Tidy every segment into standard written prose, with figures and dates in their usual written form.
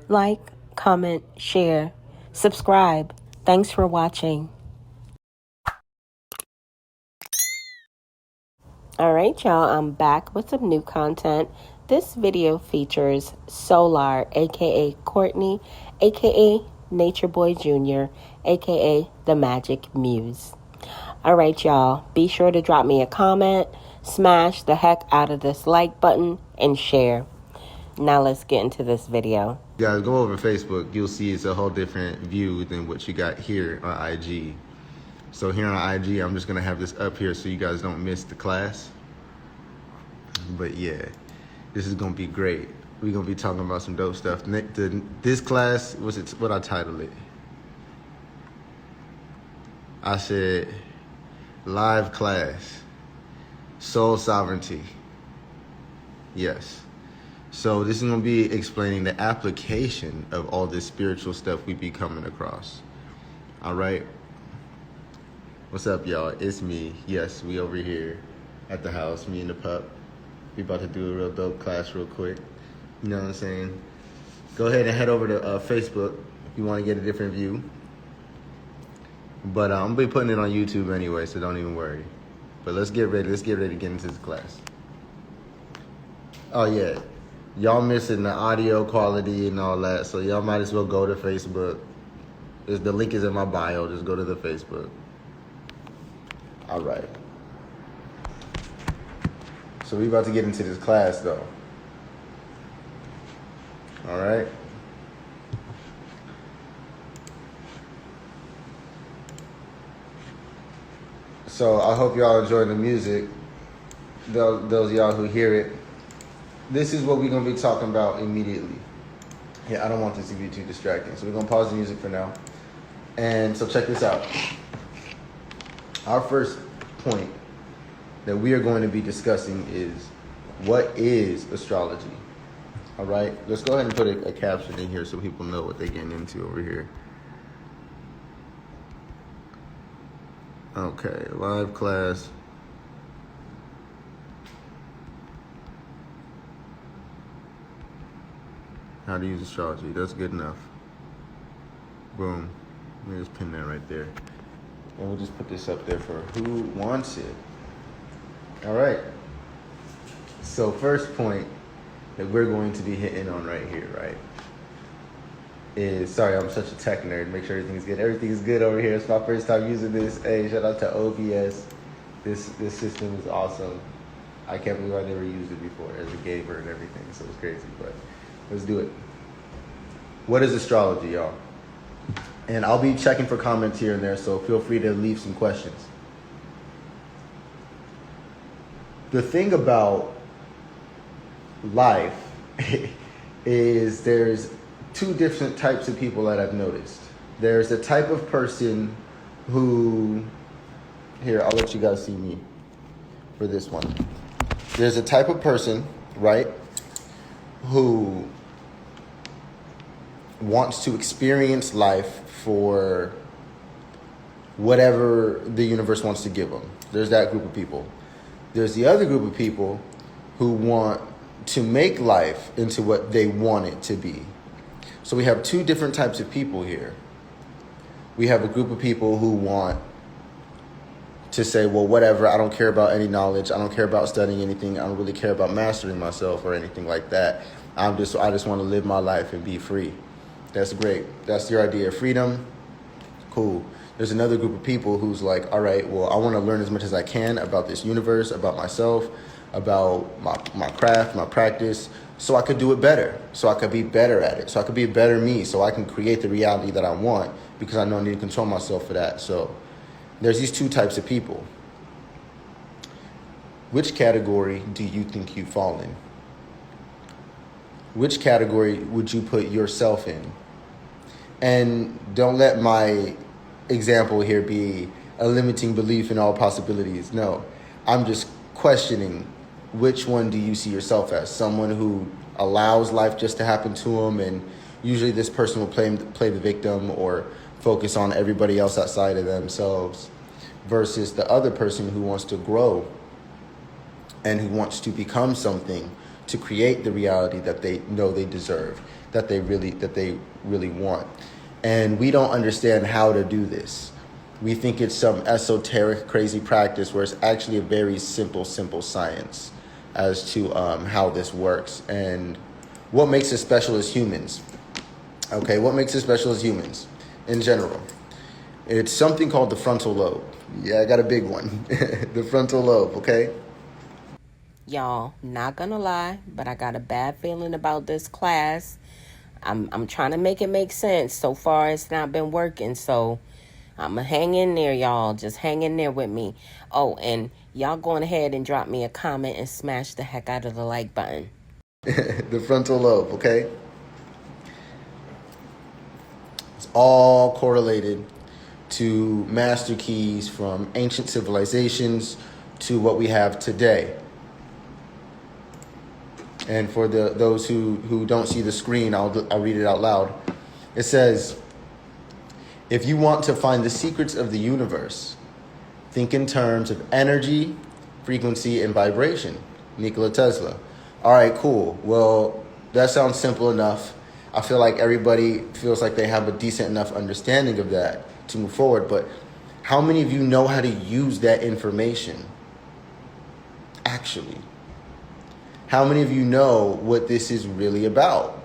like, comment, share, subscribe. Thanks for watching. Alright y'all, I'm back with some new content. This video features Solar, aka Courtney, aka Nature Boy Jr., aka The Magic Muse. Alright y'all, be sure to drop me a comment, smash the heck out of this like button, and share. Now let's get into this video. You guys go over Facebook, you'll see it's a whole different view than what you got here on IG. So here on IG, I'm just gonna have this up here so you guys don't miss the class. But yeah, this is gonna be great. We're gonna be talking about some dope stuff. This class, what I titled it? I said, live class, soul sovereignty. Yes. So this is going to be explaining the application of all this spiritual stuff we be coming across. All right. What's up, y'all? It's me. Yes, we over here at the house, me and the pup. We about to do a real dope class real quick. You know what I'm saying? Go ahead and head over to Facebook if you want to get a different view. But I'm going to be putting it on YouTube anyway, so don't even worry. But let's get ready. Let's get ready to get into this class. Oh, yeah. Y'all missing the audio quality and all that, so y'all might as well go to Facebook. The link is in my bio. Just go to the Facebook. All right. So we about to get into this class, though. All right. So I hope y'all enjoy the music. Those of y'all who hear it. This is what we're going to be talking about immediately. Yeah, I don't want this to be too distracting. So we're going to pause the music for now. And so check this out. Our first point that we are going to be discussing is, what is astrology? All right? Let's go ahead and put a caption in here so people know what they're getting into over here. Okay, live class. How to use astrology. That's good enough. Boom. Let me just pin that right there. And we'll just put this up there for who wants it. All right. So first point that we're going to be hitting on right here, right, is, sorry, I'm such a tech nerd. Make sure everything's good. Everything's good over here. It's my first time using this. Hey, shout out to OBS. This system is awesome. I can't believe I never used it before as a gamer and everything. So it's crazy, but let's do it. What is astrology, y'all? And I'll be checking for comments here and there, so feel free to leave some questions. The thing about life is there's two different types of people that I've noticed. There's the type of person who, here, I'll let you guys see me for this one. There's a type of person, right, who wants to experience life for whatever the universe wants to give them. There's that group of people. There's the other group of people who want to make life into what they want it to be. So we have two different types of people here. We have a group of people who want to say, well, whatever, I don't care about any knowledge. I don't care about studying anything. I don't really care about mastering myself or anything like that. I just want to live my life and be free. That's great. That's your idea of freedom. Cool. There's another group of people who's like, all right, well, I want to learn as much as I can about this universe, about myself, about my craft, my practice, so I could do it better, so I could be better at it, so I could be a better me, so I can create the reality that I want, because I know I need to control myself for that. So there's these two types of people. Which category do you think you fall in? Which category would you put yourself in? And don't let my example here be a limiting belief in all possibilities. No, I'm just questioning, which one do you see yourself as? Someone who allows life just to happen to them, and usually this person will play the victim or focus on everybody else outside of themselves, versus the other person who wants to grow and who wants to become something to create the reality that they know they deserve, that they really want. And we don't understand how to do this. We think it's some esoteric, crazy practice where it's actually a very simple science as to how this works and what makes us special as humans. Okay, what makes us special as humans in general? It's something called the frontal lobe. Yeah, I got a big one. The frontal lobe, okay? Y'all, not gonna lie, but I got a bad feeling about this class. I'm trying to make it make sense. So far, it's not been working, so I'm going to hang in there, y'all. Just hang in there with me. Oh, and y'all going ahead and drop me a comment and smash the heck out of the like button. The frontal lobe, okay? It's all correlated to master keys from ancient civilizations to what we have today. And for those who don't see the screen, I'll read it out loud. It says, if you want to find the secrets of the universe, think in terms of energy, frequency, and vibration. Nikola Tesla. All right, cool. Well, that sounds simple enough. I feel like everybody feels like they have a decent enough understanding of that to move forward. But how many of you know how to use that information? Actually. How many of you know what this is really about?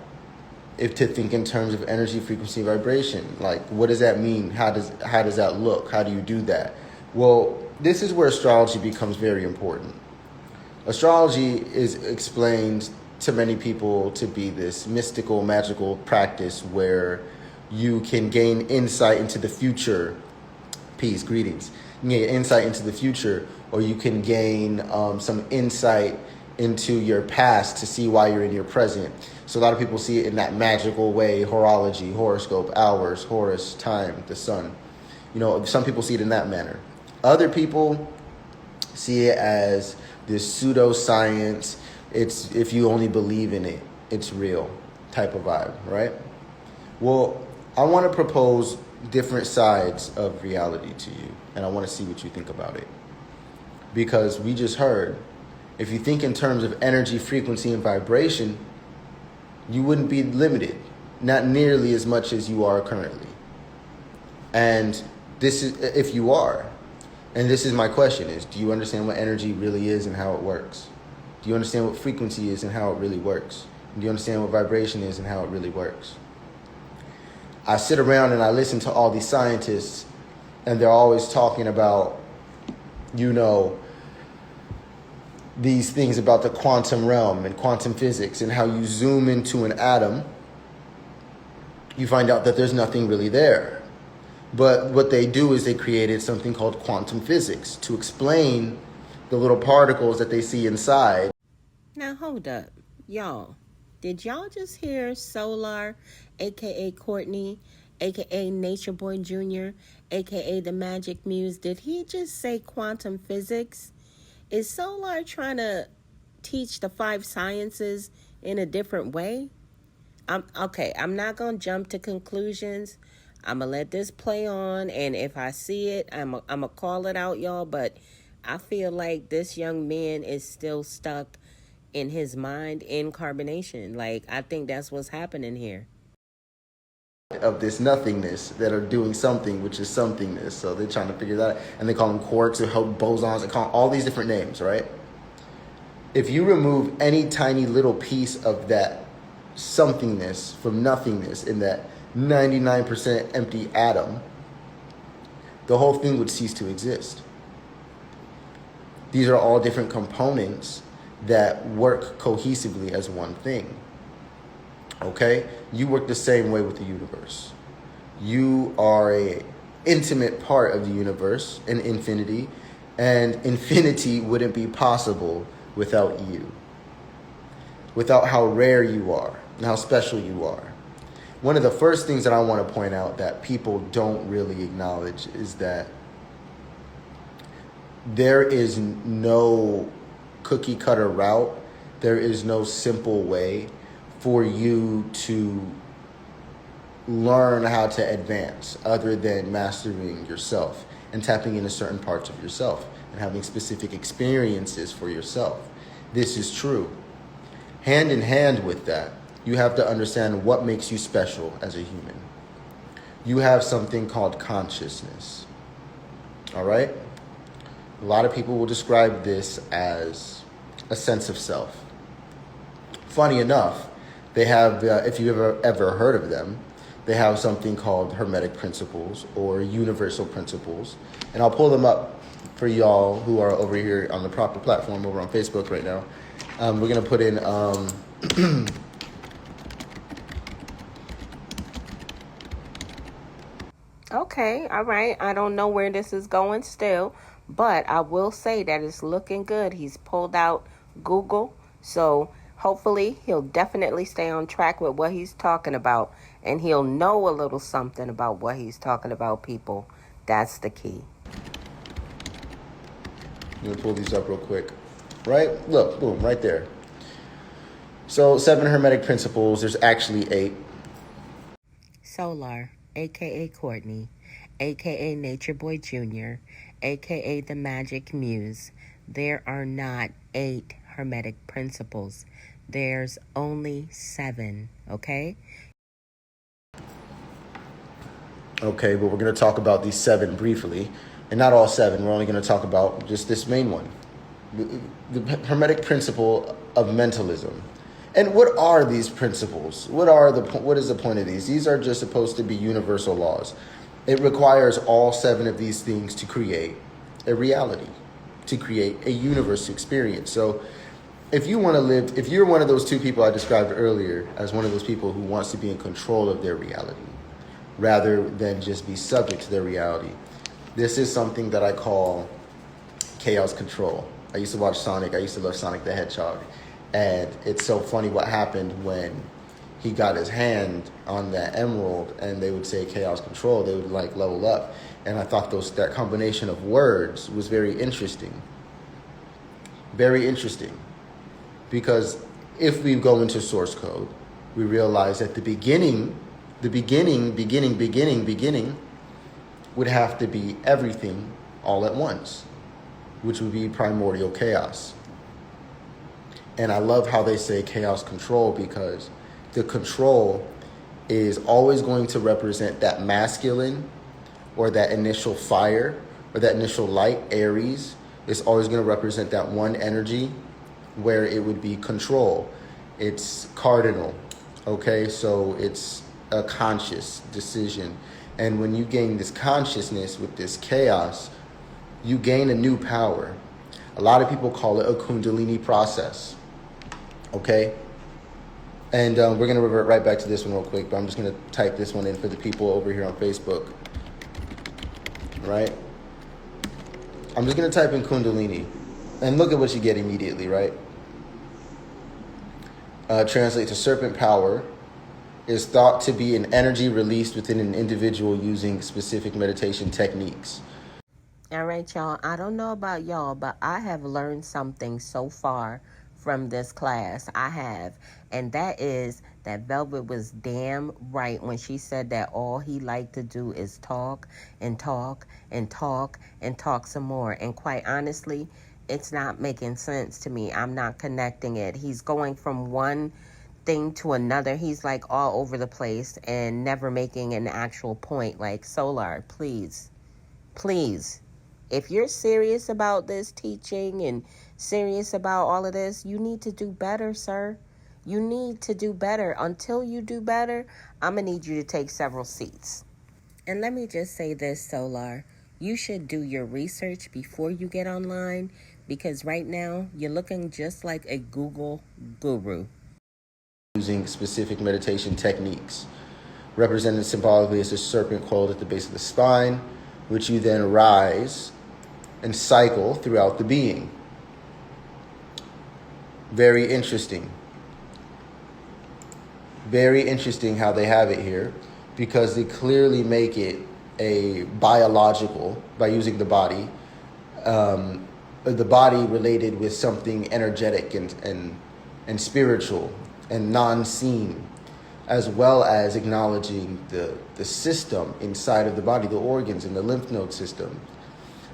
If to think in terms of energy, frequency, vibration, like what does that mean? How does that look? How do you do that? Well, this is where astrology becomes very important. Astrology is explained to many people to be this mystical, magical practice where you can gain insight into the future. Peace, greetings. You can gain insight into the future, or you can gain some insight into your past to see why you're in your present. So a lot of people see it in that magical way: horology, horoscope, hours, Horus, time, the sun. You know, some people see it in that manner. Other people see it as this pseudoscience. It's if you only believe in it, it's real type of vibe, right? Well, I want to propose different sides of reality to you, and I want to see what you think about it. Because we just heard, if you think in terms of energy, frequency, and vibration, you wouldn't be limited, not nearly as much as you are currently. And this is, if you are, and this is my question is, do you understand what energy really is and how it works? Do you understand what frequency is and how it really works? Do you understand what vibration is and how it really works? I sit around and I listen to all these scientists, and they're always talking about, these things about the quantum realm and quantum physics, and how you zoom into an atom, you find out that there's nothing really there. But what they do is they created something called quantum physics to explain the little particles that they see inside. Now hold up, y'all. Did y'all just hear Solar, aka Courtney, aka Nature Boy Jr., aka the Magic Muse? Did he just say quantum physics? Is Solar trying to teach the 5 sciences in a different way? I'm not going to jump to conclusions. I'm going to let this play on, and if I see it, I'm going to call it out, y'all, but I feel like this young man is still stuck in his mind in carbonation. Like, I think that's what's happening here. Of this nothingness that are doing something, which is somethingness. So they're trying to figure that out. And they call them quarks or bosons. They call them all these different names, right? If you remove any tiny little piece of that somethingness from nothingness in that 99% empty atom, the whole thing would cease to exist. These are all different components that work cohesively as one thing. Okay? You work the same way with the universe. You are an intimate part of the universe, an infinity, and infinity wouldn't be possible without you. Without how rare you are and how special you are. One of the first things that I want to point out that people don't really acknowledge is that there is no cookie cutter route. There is no simple way for you to learn how to advance other than mastering yourself and tapping into certain parts of yourself and having specific experiences for yourself. This is true. Hand in hand with that, you have to understand what makes you special as a human. You have something called consciousness. All right? A lot of people will describe this as a sense of self. Funny enough, they have, if you ever heard of them, they have something called Hermetic principles or universal principles. And I'll pull them up for y'all who are over here on the proper platform over on Facebook right now. We're going to put in... Okay, all right. I don't know where this is going still, but I will say that it's looking good. He's pulled out Google, so hopefully he'll definitely stay on track with what he's talking about, and he'll know a little something about what he's talking about, people. That's the key. Let me pull these up real quick. Right? Look, boom, right there. So 7 Hermetic principles. There's actually 8. Solar, a.k.a. Courtney, a.k.a. Nature Boy Jr., a.k.a. the Magic Muse. There are not 8 Hermetic principles. There's only 7, okay? Okay, but we're going to talk about these 7 briefly. And not all 7. We're only going to talk about just this main one. The Hermetic principle of mentalism. And what are these principles? What is the point of these? These are just supposed to be universal laws. It requires all 7 of these things to create a reality, to create a universe experience. So if you want to live, if you're one of those 2 people I described earlier as one of those people who wants to be in control of their reality rather than just be subject to their reality, this is something that I call chaos control. I used to watch Sonic. I used to love Sonic the Hedgehog. And it's so funny what happened when he got his hand on that emerald and they would say chaos control. They would like level up. And I thought that combination of words was very interesting. Very interesting. Because if we go into source code, we realize that the beginning would have to be everything all at once, which would be primordial chaos. And I love how they say chaos control, because the control is always going to represent that masculine or that initial fire or that initial light, Aries. It's always going to represent that one energy where it would be control. It's cardinal, okay? So it's a conscious decision. And when you gain this consciousness with this chaos, you gain a new power. A lot of people call it a Kundalini process. Okay? And we're going to revert right back to this one real quick, but I'm just going to type this one in for the people over here on Facebook. Right? I'm just going to type in Kundalini. And look at what you get immediately, right? Translate to serpent power is thought to be an energy released within an individual using specific meditation techniques. All right, y'all. I don't know about y'all, but I have learned something so far from this class. I have. And that is that Velvet was damn right when she said that all he liked to do is talk and talk and talk and talk some more. And quite honestly, it's not making sense to me. I'm not connecting it. He's going from one thing to another. He's like all over the place and never making an actual point. Like, Solar, please, if you're serious about this teaching and serious about all of this, you need to do better, sir. You need to do better. Until you do better, I'm going to need you to take several seats. And let me just say this, Solar. You should do your research before you get online, because right now you're looking just like a Google guru. Using specific meditation techniques, represented symbolically as a serpent coiled at the base of the spine, which you then rise and cycle throughout the being. Very interesting. Very interesting how they have it here, because they clearly make it a biological, by using the body related with something energetic and spiritual and non-seen, as well as acknowledging the system inside of the body, the organs and the lymph node system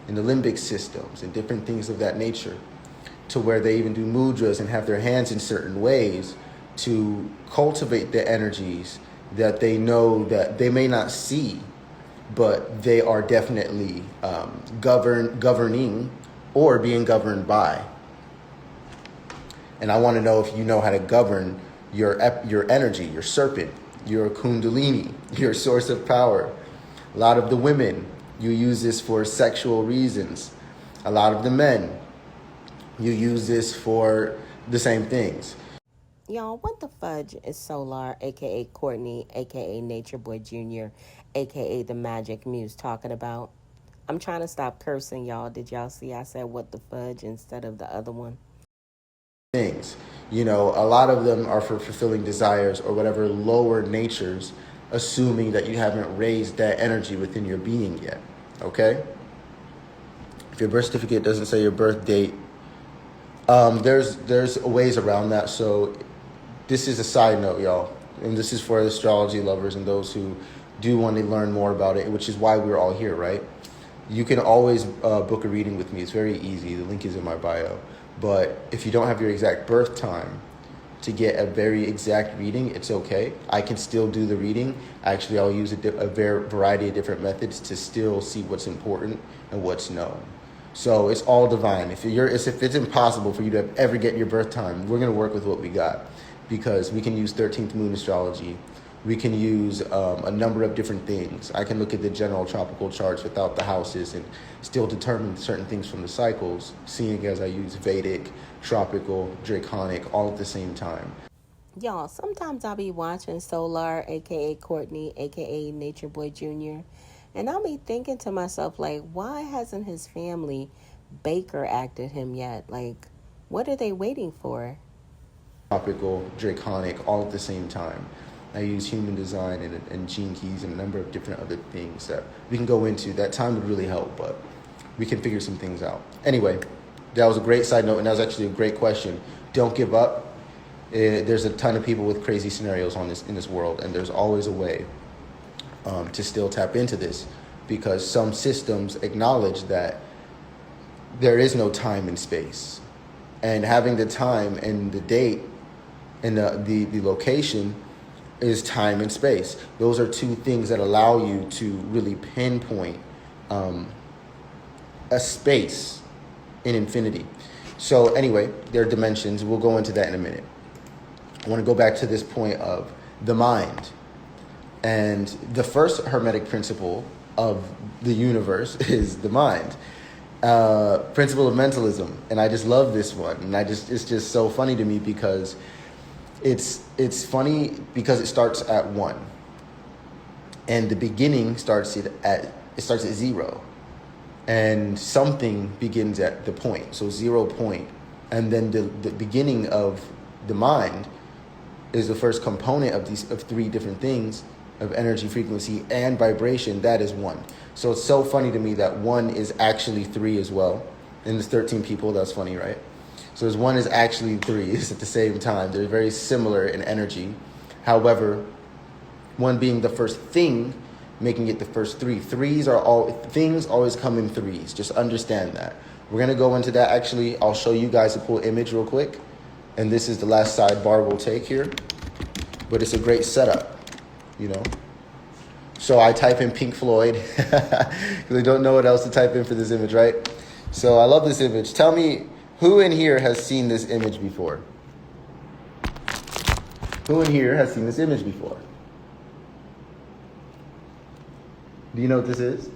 and the limbic systems and different things of that nature. to where they even do mudras and have their hands in certain ways to cultivate the energies that they know that they may not see, but they are definitely governing or being governed by. And I want to know if you know how to govern your energy, your serpent, your kundalini, your source of power. A lot of the women, you use this for sexual reasons. A lot of the men, you use this for the same things. Y'all, what the fudge is Solar, a.k.a. Courtney, a.k.a. Nature Boy Jr., a.k.a. the Magic Muse talking about? I'm trying to stop cursing, y'all. Did y'all see I said what the fudge instead of the other one? Things. You know, a lot of them are for fulfilling desires or whatever lower natures, assuming that you haven't raised that energy within your being yet. Okay? If your birth certificate doesn't say your birth date, there's ways around that. So this is a side note, y'all. And this is for astrology lovers and those who do want to learn more about it, which is why we're all here, right? You can always book a reading with me. It's very easy. The link is in my bio. But if you don't have your exact birth time to get a very exact reading, it's okay. I can still do the reading. Actually, I'll use a variety of different methods to still see what's important and what's known. So it's all divine. If it's impossible for you to ever get your birth time, we're going to work with what we got, because we can use 13th moon astrology. We can use a number of different things. I can look at the general tropical charts without the houses and still determine certain things from the cycles, seeing as I use Vedic, tropical, draconic, all at the same time. Y'all, sometimes I'll be watching Solar, a.k.a. Courtney, a.k.a. Nature Boy Jr., and I'll be thinking to myself, like, why hasn't his family Baker acted him yet? Like, what are they waiting for? Tropical, draconic, all at the same time. I use human design and gene keys and a number of different other things that we can go into. That time would really help, but we can figure some things out. Anyway, that was a great side note, and that was actually a great question. Don't give up. There's a ton of people with crazy scenarios in this world, and there's always a way to still tap into this, because some systems acknowledge that there is no time and space. And having the time and the date and the location is time and space. Those are two things that allow you to really pinpoint a space in infinity. So anyway, there are dimensions. We'll go into that in a minute. I want to go back to this point of the mind. And the first hermetic principle of the universe is the mind. Principle of mentalism. And I just love this one. And it's just so funny to me, because it's funny because it starts at 1. And the beginning starts at 0. And something begins at the point. So 0 point. And then the beginning of the mind is the first component of 3 different things, of energy, frequency, and vibration. That is 1. So it's so funny to me that 1 is actually 3 as well. And there's 13 people. That's funny, right? So as 1 is actually 3 is at the same time. They're very similar in energy. However, 1 being the first thing, making it the first 3. Things always come in 3s. Just understand that. We're going to go into that. Actually, I'll show you guys a cool image real quick. And this is the last sidebar we'll take here. But it's a great setup, you know. So I type in Pink Floyd because I don't know what else to type in for this image, right? So I love this image. Tell me, who in here has seen this image before? Who in here has seen this image before? Do you know what this is?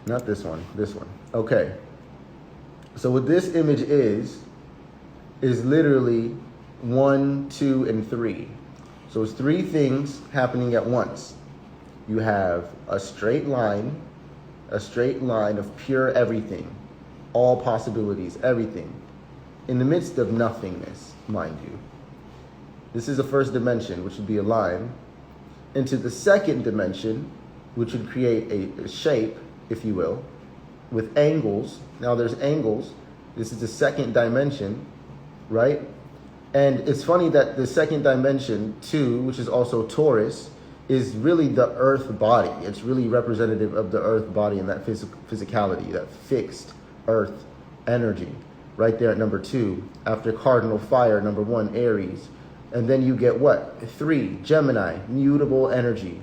Not this one, this one. Okay. So what this image is literally 1, 2, and 3. So it's 3 things happening at once. You have a straight line of pure everything, all possibilities, everything, in the midst of nothingness, mind you. This is the first dimension, which would be a line, into the second dimension, which would create a shape, if you will, with angles. Now there's angles. This is the second dimension, right? And it's funny that the second dimension, 2, which is also Taurus, is really the earth body. It's really representative of the earth body and that physicality, that fixed earth energy, right there at number 2. After cardinal fire, number 1, Aries. And then you get what? 3, Gemini, mutable energy.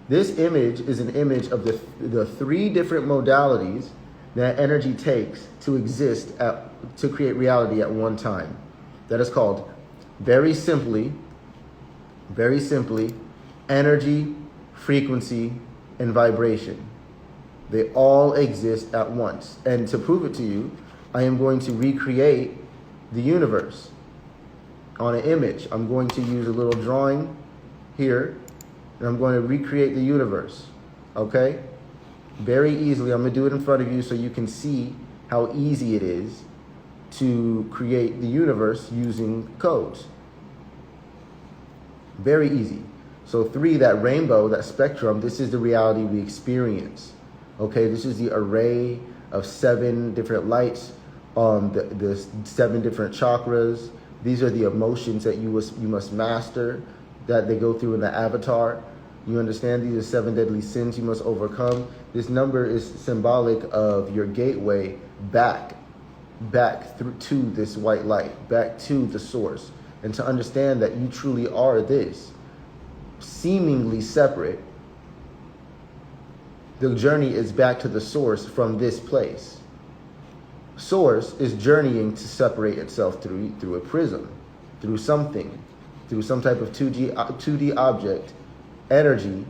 This image is an image of the 3 different modalities that energy takes to exist, to create reality at one time. That is called, very simply, energy, frequency, and vibration. They all exist at once. And to prove it to you, I am going to recreate the universe on an image. I'm going to use a little drawing here, and I'm going to recreate the universe, okay? Very easily. I'm going to do it in front of you so you can see how easy it is to create the universe using codes. Very easy. So 3, that rainbow, that spectrum, this is the reality we experience. Okay, this is the array of 7 different lights, the 7 different chakras. These are the emotions that you must master, that they go through in the avatar. You understand? These are 7 deadly sins you must overcome. This number is symbolic of your gateway back through to this white light, back to the source. And to understand that you truly are this, seemingly separate, the journey is back to the source from this place. Source is journeying to separate itself through a prism, through something, through some type of 2D object. Energy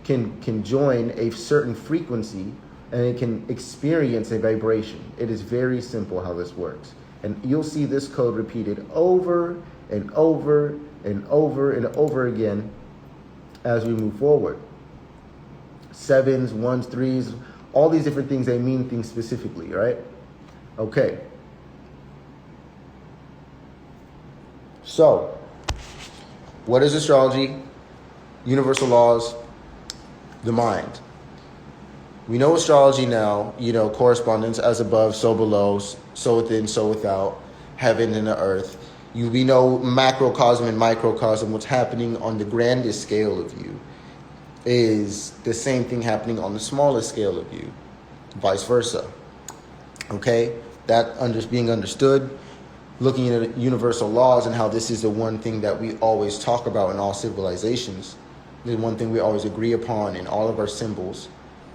can join a certain frequency and it can experience a vibration. It is very simple how this works. And you'll see this code repeated over and over and over and over again as we move forward. 7s, 1s, 3s, all these different things, they mean things specifically, right? Okay. So, what is astrology? Universal laws, the mind. We know astrology now, correspondence, as above, so below, so within, so without, heaven and the earth. We know macrocosm and microcosm, what's happening on the grandest scale of you is the same thing happening on the smallest scale of you, vice versa. Okay? That being understood, looking at universal laws and how this is the one thing that we always talk about in all civilizations, the one thing we always agree upon in all of our symbols.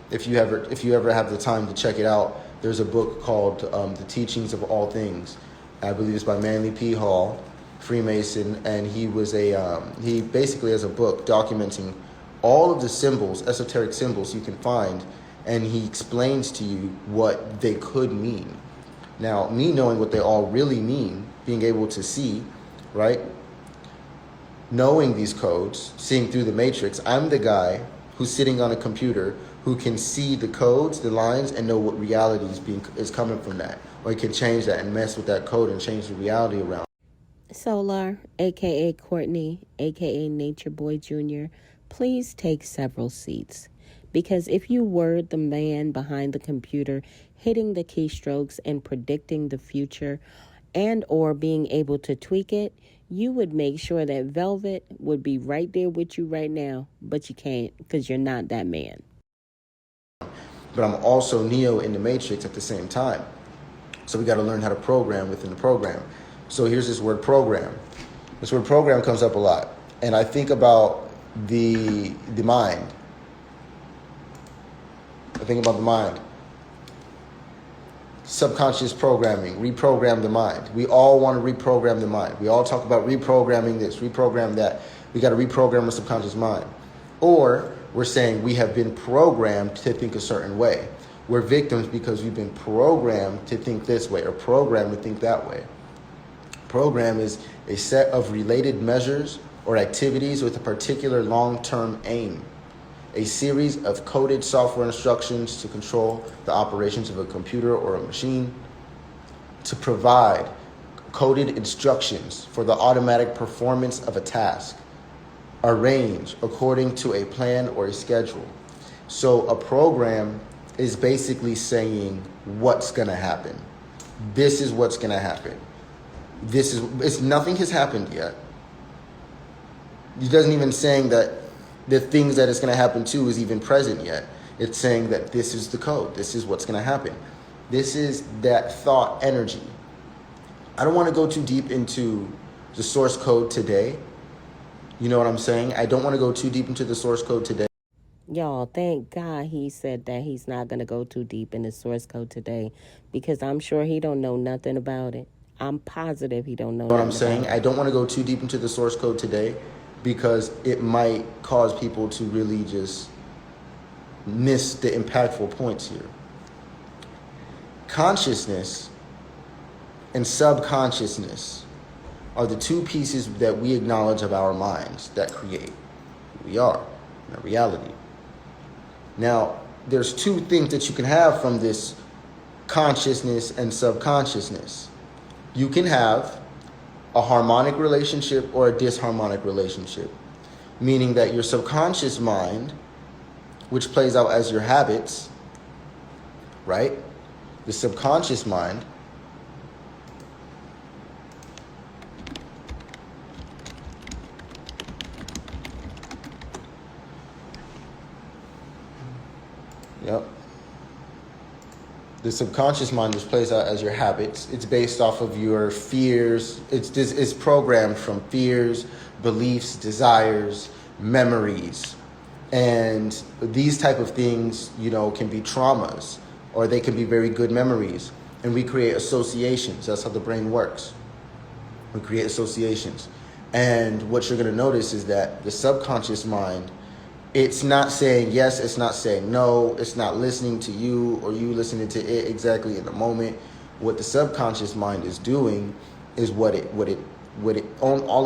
If you ever have the time to check it out, there's a book called The Teachings of All Things. I believe it's by Manly P. Hall, Freemason, and he basically has a book documenting all of the symbols, esoteric symbols you can find, and he explains to you what they could mean. Now, me knowing what they all really mean, being able to see, right? Knowing these codes, seeing through the matrix, I'm the guy who's sitting on a computer who can see the codes, the lines, and know what reality is coming from that. Or he can change that and mess with that code and change the reality around. Solar, aka Courtney, aka Nature Boy Jr., please take several seats. Because if you were the man behind the computer hitting the keystrokes and predicting the future and or being able to tweak it, you would make sure that Velvet would be right there with you right now, but you can't because you're not that man. But I'm also Neo in the Matrix at the same time. So we got to learn how to program within the program. So here's this word program. This word program comes up a lot. And I think about the mind. I think about the mind. Subconscious programming, reprogram the mind. We all want to reprogram the mind. We all talk about reprogramming this, reprogram that. We got to reprogram the subconscious mind. Or we're saying we have been programmed to think a certain way. We're victims because we've been programmed to think this way or programmed to think that way. Program is a set of related measures or activities with a particular long-term aim. A series of coded software instructions to control the operations of a computer or a machine, to provide coded instructions for the automatic performance of a task, arrange according to a plan or a schedule. So a program is basically what's going to happen. This is what's going to happen. Nothing has happened yet. It doesn't even saying that the things that it's going to happen to is even present yet. It's saying that this is the code. This is what's going to happen. This is that thought energy. I don't want to go too deep into the source code today. You know what I'm saying? I don't want to go too deep into the source code today. Y'all, thank God he said that he's not going to go too deep in the source code today, because I'm sure he don't know nothing about it. I'm positive he don't know What I'm nothing saying, about I don't want to go too deep into the source code today because it might cause people to really just miss the impactful points here. Consciousness and subconsciousness are the two pieces that we acknowledge of our minds that create who we are in our reality. Now, there's two things that you can have from this consciousness and subconsciousness. You can have a harmonic relationship or a disharmonic relationship, meaning that your subconscious mind, which plays out as your habits, right? The subconscious mind The subconscious mind just plays out as your habits. It's based off of your fears. It's programmed from fears, beliefs, desires, memories. And these type of things, can be traumas, or they can be very good memories. And we create associations. That's how the brain works. We create associations. And what you're going to notice is that the subconscious mind, it's not saying yes, it's not saying no, it's not listening to you or you listening to it exactly in the moment. What the subconscious mind is doing is all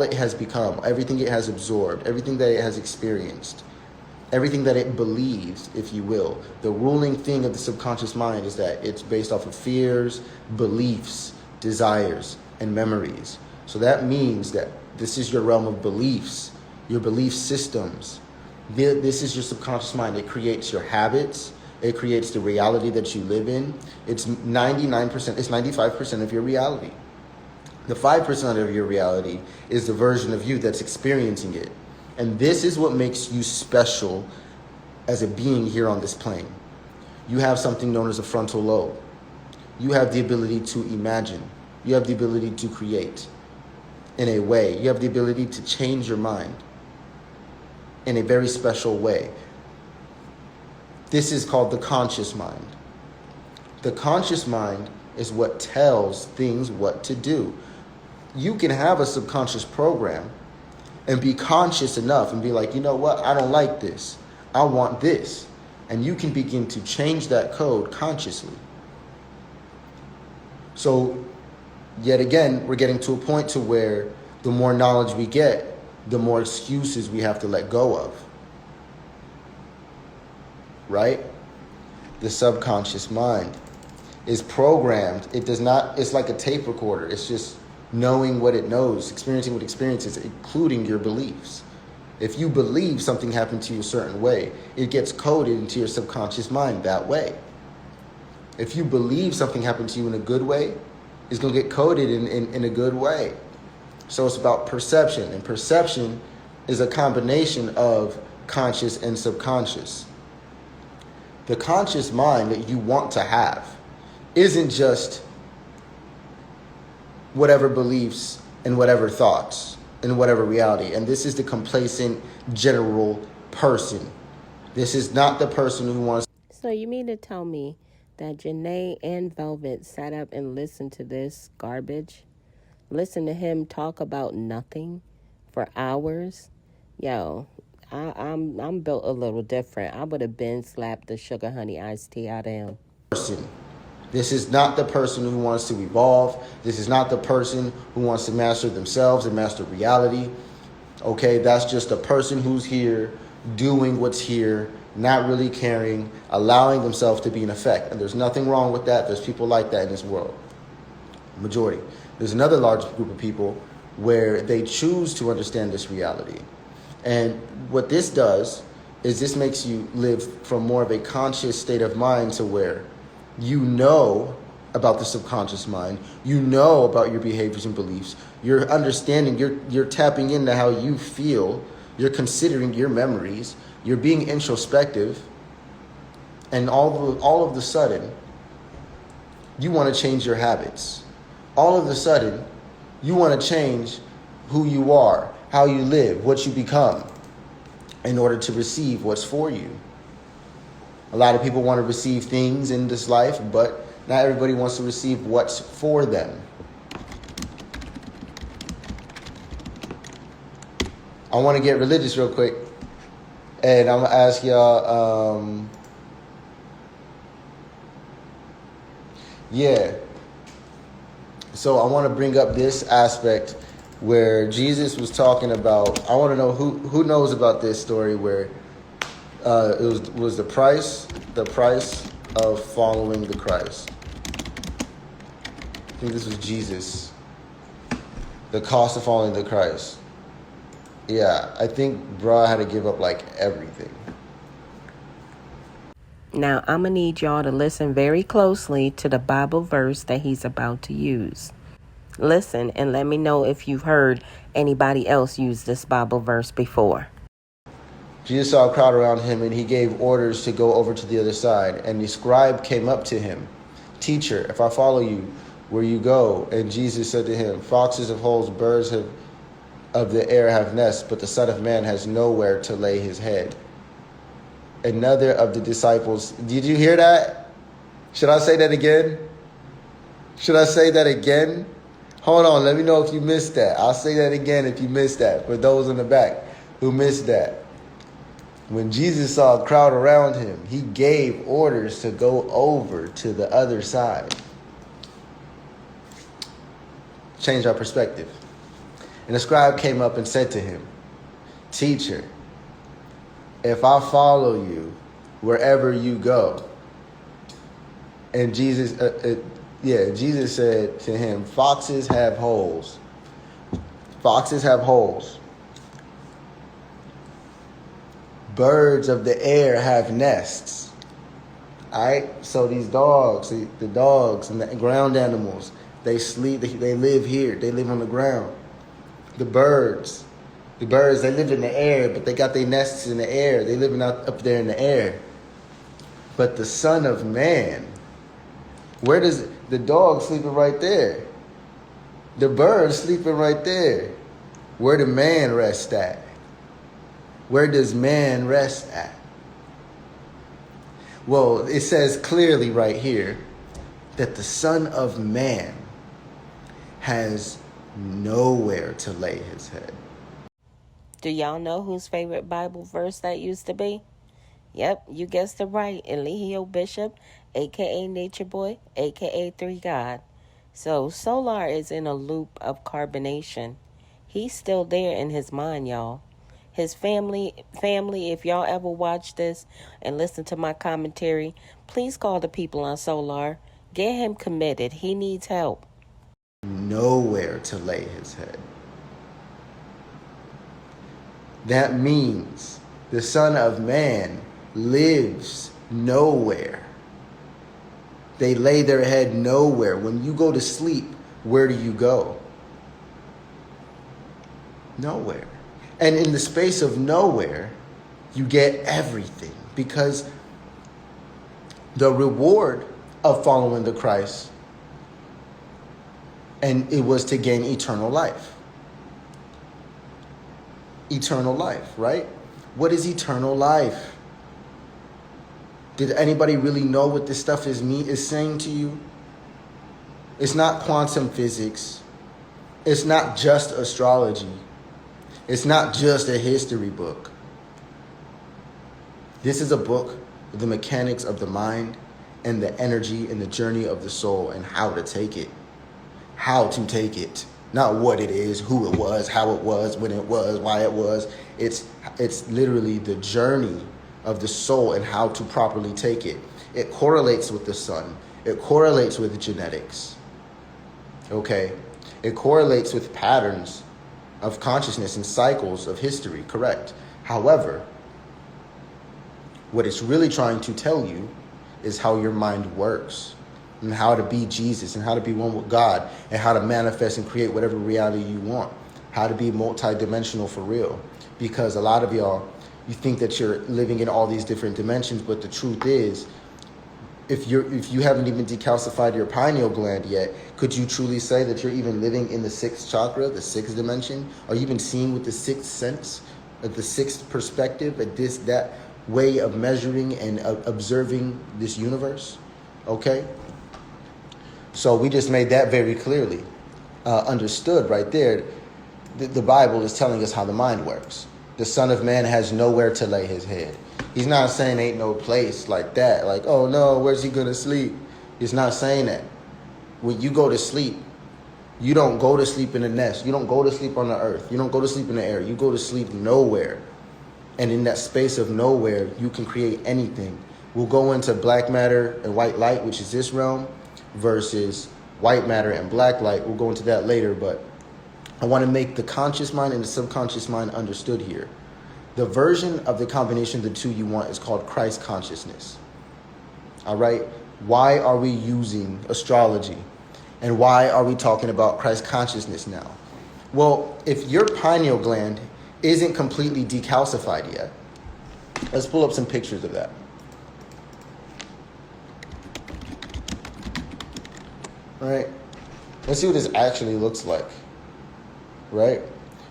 it has become, everything it has absorbed, everything that it has experienced, everything that it believes, if you will. The ruling thing of the subconscious mind is that it's based off of fears, beliefs, desires, and memories. So that means that this is your realm of beliefs, your belief systems. This is your subconscious mind. It creates your habits. It creates the reality that you live in. It's 99%, it's 95% of your reality. The 5% of your reality is the version of you that's experiencing it. And this is what makes you special as a being here on this plane. You have something known as a frontal lobe. You have the ability to imagine. You have the ability to create in a way. You have the ability to change your mind in a very special way. This is called the conscious mind. The conscious mind is what tells things what to do. You can have a subconscious program and be conscious enough and be like, you know what, I don't like this. I want this. And you can begin to change that code consciously. So, yet again, we're getting to a point to where the more knowledge we get, the more excuses we have to let go of. Right? The subconscious mind is programmed. It's like a tape recorder. It's just knowing what it knows, experiencing what it experiences, including your beliefs. If you believe something happened to you a certain way, it gets coded into your subconscious mind that way. If you believe something happened to you in a good way, it's going to get coded in a good way. So it's about perception, and perception is a combination of conscious and subconscious. The conscious mind that you want to have isn't just whatever beliefs and whatever thoughts and whatever reality. And this is the complacent general person. This is not the person who wants. So you mean to tell me that Janae and Velvet sat up and listened to this garbage? Listen to him talk about nothing for hours? Yo, I'm built a little different. I would have been slapped the sugar honey iced tea out of him. Person. This is not the person who wants to evolve. This is not the person who wants to master themselves and master reality. Okay, that's just a person who's here, doing what's here, not really caring, allowing themselves to be in effect. And there's nothing wrong with that. There's people like that in this world. Majority. There's another large group of people where they choose to understand this reality. And what this does is this makes you live from more of a conscious state of mind to where you know about the subconscious mind, you know about your behaviors and beliefs, you're understanding, you're tapping into how you feel, you're considering your memories, you're being introspective, and all of the sudden, you want to change your habits. All of a sudden, you want to change who you are, how you live, what you become in order to receive what's for you. A lot of people want to receive things in this life, but not everybody wants to receive what's for them. I want to get religious real quick, and I'm going to ask y'all, So I want to bring up this aspect where Jesus was talking about, I want to know who knows about this story where it was the price of following the Christ. I think this was Jesus. The cost of following the Christ. Yeah, I think bro had to give up like everything. Now, I'm going to need y'all to listen very closely to the Bible verse that he's about to use. Listen and let me know if you've heard anybody else use this Bible verse before. Jesus saw a crowd around him, and he gave orders to go over to the other side. And the scribe came up to him. Teacher, if I follow you, where you go? And Jesus said to him, foxes have holes, birds of the air have nests, but the Son of Man has nowhere to lay his head. Another of the disciples, did you hear that? Should I say that again? Should I say that again? Hold on, let me know if you missed that. I'll say that again if you missed that, for those in the back who missed that. When Jesus saw a crowd around him, he gave orders to go over to the other side. Change our perspective. And the scribe came up and said to him, Teacher, if I follow you wherever you go. And Jesus said to him, foxes have holes. Foxes have holes. Birds of the air have nests. All right? So these dogs, the dogs and the ground animals, they sleep, they live here. They live on the ground. The birds, they live in the air, but they got their nests in the air. They living up there in the air. But the Son of Man, where does the dog sleeping right there? The bird sleeping right there. Where the man rest at? Where does man rest at? Well, it says clearly right here that the Son of Man has nowhere to lay his head. Do y'all know whose favorite Bible verse that used to be? Yep, you guessed it right. Eligio Bishop, a.k.a. Nature Boy, a.k.a. 3 God. So Solar is in a loop of carbonation. He's still there in his mind, y'all. His family, if y'all ever watch this and listen to my commentary, please call the people on Solar. Get him committed. He needs help. Nowhere to lay his head. That means the Son of Man lives nowhere. They lay their head nowhere. When you go to sleep, where do you go? Nowhere. And in the space of nowhere, you get everything, because the reward of following the Christ, and it was to gain eternal life. Eternal life, right? What is eternal life? Did anybody really know what this stuff is saying to you? It's not quantum physics. It's not just astrology. It's not just a history book. This is a book of the mechanics of the mind and the energy and the journey of the soul and how to take it. How to take it. Not what it is, who it was, how it was, when it was, why it was. It's literally the journey of the soul and how to properly take it. It correlates with the sun. It correlates with genetics. Okay? It correlates with patterns of consciousness and cycles of history, correct? However, what it's really trying to tell you is how your mind works, and how to be Jesus, and how to be one with God, and how to manifest and create whatever reality you want, how to be multidimensional for real. Because a lot of y'all, you think that you're living in all these different dimensions, but the truth is, if you haven't even decalcified your pineal gland yet, could you truly say that you're even living in the sixth chakra, the sixth dimension? Are you even seeing with the sixth sense, at the sixth perspective, at that way of measuring and observing this universe? Okay? So we just made that very clearly understood right there. The Bible is telling us how the mind works. The Son of Man has nowhere to lay his head. He's not saying ain't no place like that. Like, oh no, where's he going to sleep? He's not saying that. When you go to sleep, you don't go to sleep in a nest. You don't go to sleep on the earth. You don't go to sleep in the air. You go to sleep nowhere. And in that space of nowhere, you can create anything. We'll go into black matter and white light, which is this realm, versus white matter and black light. We'll go into that later, but I want to make the conscious mind and the subconscious mind understood here. The version of the combination of the two you want is called Christ consciousness. All right? Why are we using astrology? And why are we talking about Christ consciousness now? Well, if your pineal gland isn't completely decalcified yet, let's pull up some pictures of that. All right? Let's see what this actually looks like. Right?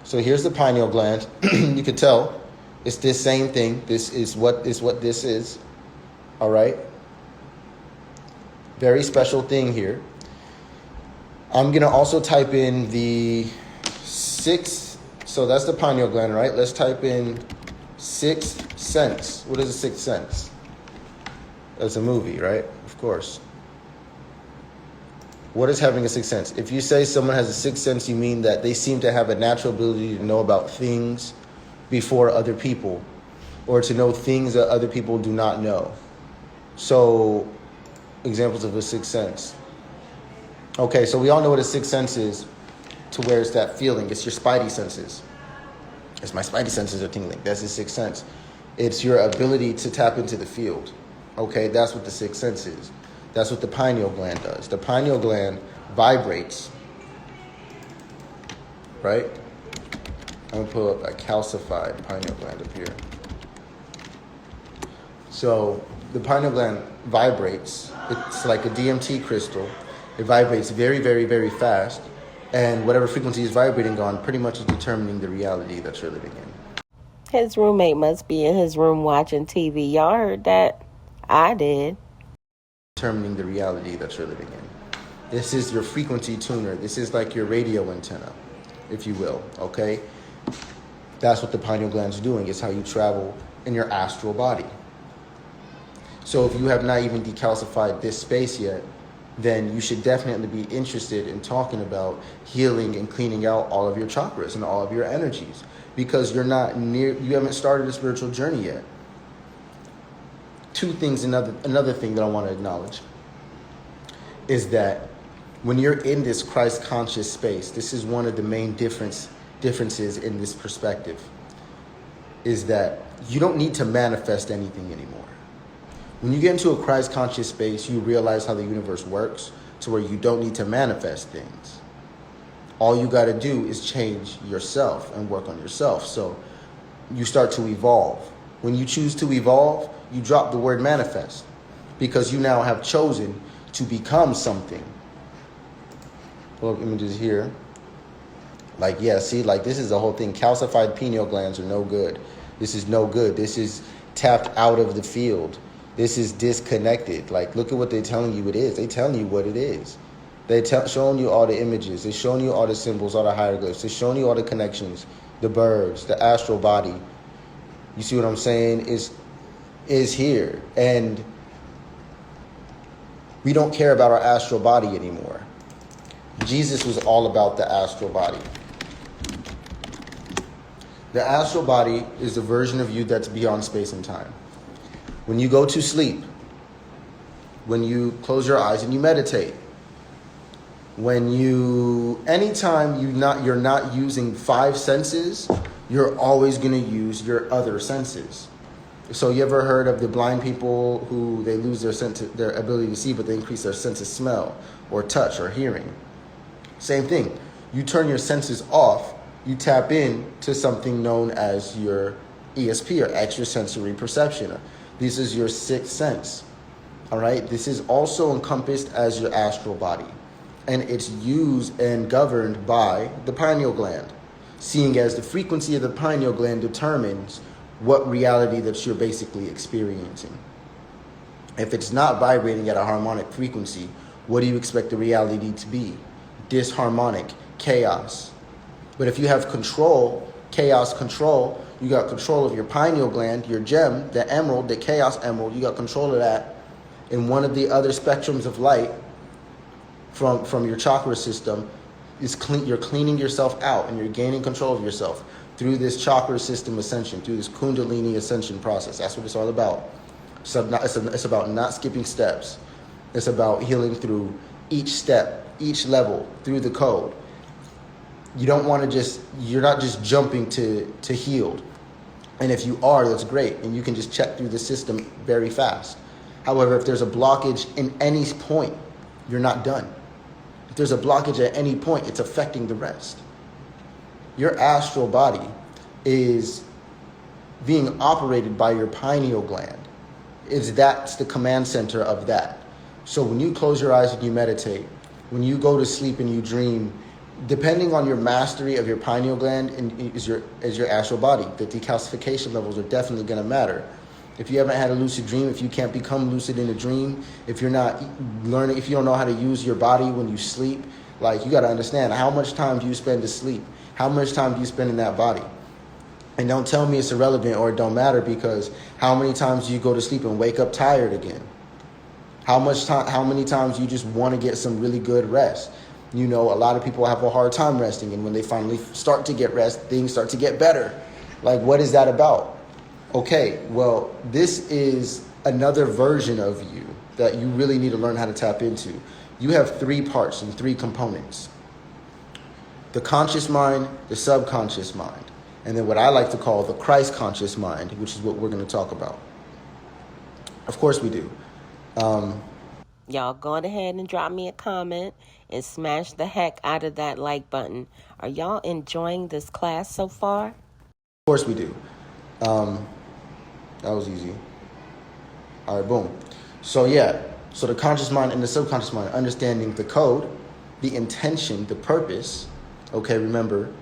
So here's the pineal gland. You can tell it's this same thing. This is what this is. All right? Very special thing here. I'm going to also type in the sixth. So that's the pineal gland, right? Let's type in sixth sense. What is a sixth sense? That's a movie, right? Of course. What is having a sixth sense? If you say someone has a sixth sense, you mean that they seem to have a natural ability to know about things before other people, or to know things that other people do not know. So, examples of a sixth sense. Okay, so we all know what a sixth sense is, to where it's that feeling. It's your spidey senses. It's my spidey senses are tingling. That's the sixth sense. It's your ability to tap into the field. Okay, that's what the sixth sense is. That's what the pineal gland does. The pineal gland vibrates, right? I'm going to pull up a calcified pineal gland up here. So the pineal gland vibrates. It's like a DMT crystal. It vibrates very, very, very fast. And whatever frequency is vibrating on pretty much is determining the reality that you're living in. His roommate must be in his room watching TV. Y'all heard that? I did. Determining the reality that you're living in. This is your frequency tuner. This is like your radio antenna, if you will, okay? That's what the pineal gland's doing. It's how you travel in your astral body. So if you have not even decalcified this space yet, then you should definitely be interested in talking about healing and cleaning out all of your chakras and all of your energies, because you haven't started a spiritual journey yet. Two things, another thing that I want to acknowledge is that when you're in this Christ conscious space, this is one of the main differences in this perspective, is that you don't need to manifest anything anymore. When you get into a Christ conscious space, you realize how the universe works, to where you don't need to manifest things. All you got to do is change yourself and work on yourself. So you start to evolve. When you choose to evolve, you drop the word manifest, because you now have chosen to become something. Pull up images here. Like, yeah, see, like this is the whole thing. Calcified pineal glands are no good. This is no good. This is tapped out of the field. This is disconnected. Like, look at what they're telling you it is. They're telling you what it is. They're showing you all the images. They're showing you all the symbols, all the hieroglyphs. They're showing you all the connections, the birds, the astral body. You see what I'm saying? Is here. And we don't care about our astral body anymore. Jesus was all about the astral body. The astral body is the version of you that's beyond space and time. When you go to sleep, when you close your eyes and you meditate, anytime you're not using five senses, you're always going to use your other senses. So you ever heard of the blind people who they lose their ability to see, but they increase their sense of smell or touch or hearing? Same thing. You turn your senses off, you tap in to something known as your ESP, or extrasensory perception. This is your sixth sense. All right, this is also encompassed as your astral body, and it's used and governed by the pineal gland, seeing as the frequency of the pineal gland determines what reality that you're basically experiencing. If it's not vibrating at a harmonic frequency, what do you expect the reality to be? Disharmonic, chaos. But if you have control, chaos control, you got control of your pineal gland, your gem, the emerald, the chaos emerald, you got control of that in one of the other spectrums of light from your chakra system, you're cleaning yourself out and you're gaining control of yourself through this chakra system ascension, through this kundalini ascension process. That's what it's all about. It's about not skipping steps. It's about healing through each step, each level, through the code. You don't want to you're not just jumping to healed. And if you are, that's great. And you can just check through the system very fast. However, if there's a blockage in any point, you're not done. If there's a blockage at any point, it's affecting the rest. Your astral body is being operated by your pineal gland. That's the command center of that. So when you close your eyes and you meditate, when you go to sleep and you dream, depending on your mastery of your pineal gland is your astral body, the decalcification levels are definitely going to matter. If you haven't had a lucid dream, if you can't become lucid in a dream, if you're not learning, if you don't know how to use your body when you sleep, like, you got to understand, how much time do you spend asleep? How much time do you spend in that body? And don't tell me it's irrelevant or it don't matter, because how many times do you go to sleep and wake up tired again? How many times do you just want to get some really good rest? You know, a lot of people have a hard time resting, and when they finally start to get rest, things start to get better. Like, what is that about? Okay, well, this is another version of you that you really need to learn how to tap into. You have 3 parts and 3 components: the conscious mind, the subconscious mind, and then what I like to call the Christ conscious mind, which is what we're going to talk about. Of course we do. Y'all go ahead and drop me a comment and smash the heck out of that like button. Are y'all enjoying this class so far? Of course we do. That was easy. All right, boom. So the conscious mind and the subconscious mind, understanding the code, the intention, the purpose. Okay, remember,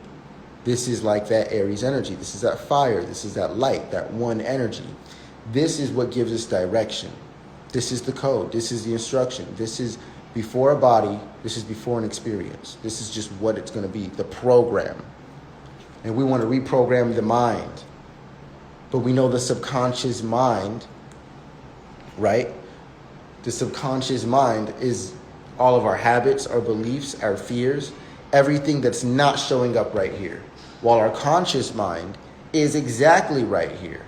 this is like that Aries energy. This is that fire. This is that light, that one energy. This is what gives us direction. This is the code. This is the instruction. This is before a body. This is before an experience. This is just what it's going to be, the program. And we want to reprogram the mind. But we know the subconscious mind, right? The subconscious mind is all of our habits, our beliefs, our fears, everything that's not showing up right here. While our conscious mind is exactly right here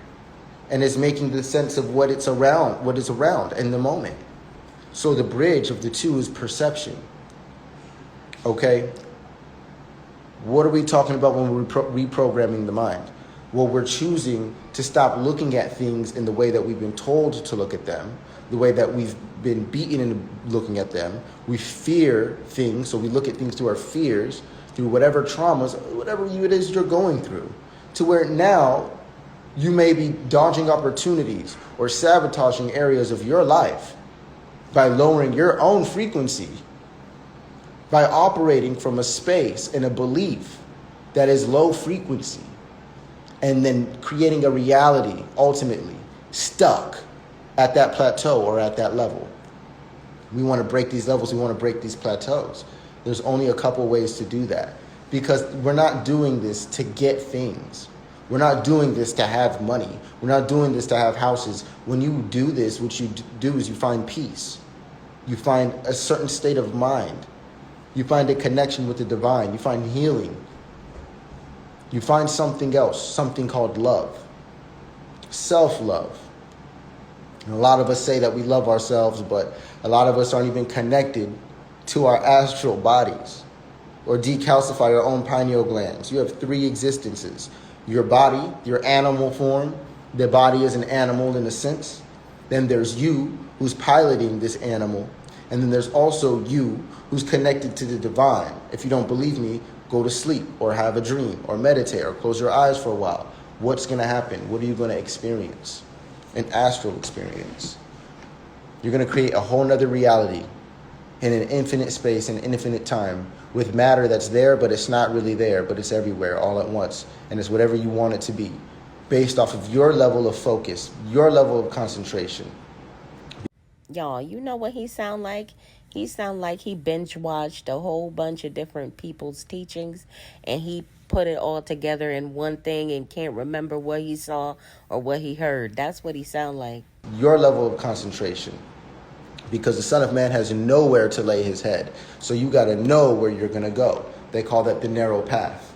and is making the sense of what is around in the moment. So the bridge of the two is perception. Okay? What are we talking about when we're reprogramming the mind? Well, we're choosing to stop looking at things in the way that we've been told to look at them, the way that we've been beaten into looking at them. We fear things, so we look at things through our fears, through whatever traumas, whatever it is you're going through, to where now you may be dodging opportunities or sabotaging areas of your life by lowering your own frequency, by operating from a space and a belief that is low frequency, and then creating a reality, ultimately, stuck at that plateau or at that level. We want to break these levels. We want to break these plateaus. There's only a couple ways to do that, because we're not doing this to get things. We're not doing this to have money. We're not doing this to have houses. When you do this, what you do is you find peace. You find a certain state of mind. You find a connection with the divine. You find healing. You find something else, something called love, self-love. And a lot of us say that we love ourselves, but a lot of us aren't even connected to our astral bodies or decalcify our own pineal glands. You have 3 existences: your body, your animal form. The body is an animal in a sense. Then there's you, who's piloting this animal. And then there's also you, who's connected to the divine. If you don't believe me, go to sleep or have a dream or meditate or close your eyes for a while. What's going to happen? What are you going to experience? An astral experience. You're going to create a whole nother reality in an infinite space and infinite time with matter that's there, but it's not really there, but it's everywhere all at once. And it's whatever you want it to be based off of your level of focus, your level of concentration. Y'all, you know what he sound like? He sound like he binge watched a whole bunch of different people's teachings and he put it all together in one thing and can't remember what he saw or what he heard. That's what he sound like. Your level of concentration. Because the Son of Man has nowhere to lay his head. So you got to know where you're going to go. They call that the narrow path.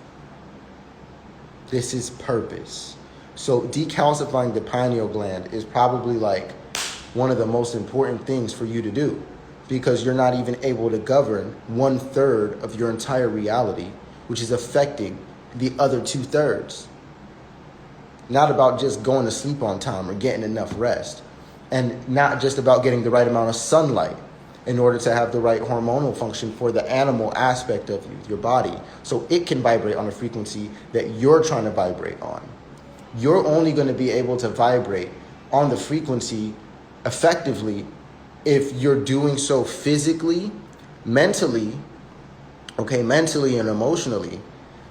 This is purpose. So decalcifying the pineal gland is probably like one of the most important things for you to do, because you're not even able to govern 1/3 of your entire reality, which is affecting the other 2/3. Not about just going to sleep on time or getting enough rest, and not just about getting the right amount of sunlight in order to have the right hormonal function for the animal aspect of you, your body, so it can vibrate on a frequency that you're trying to vibrate on. You're only going to be able to vibrate on the frequency effectively if you're doing so physically, mentally, mentally and emotionally.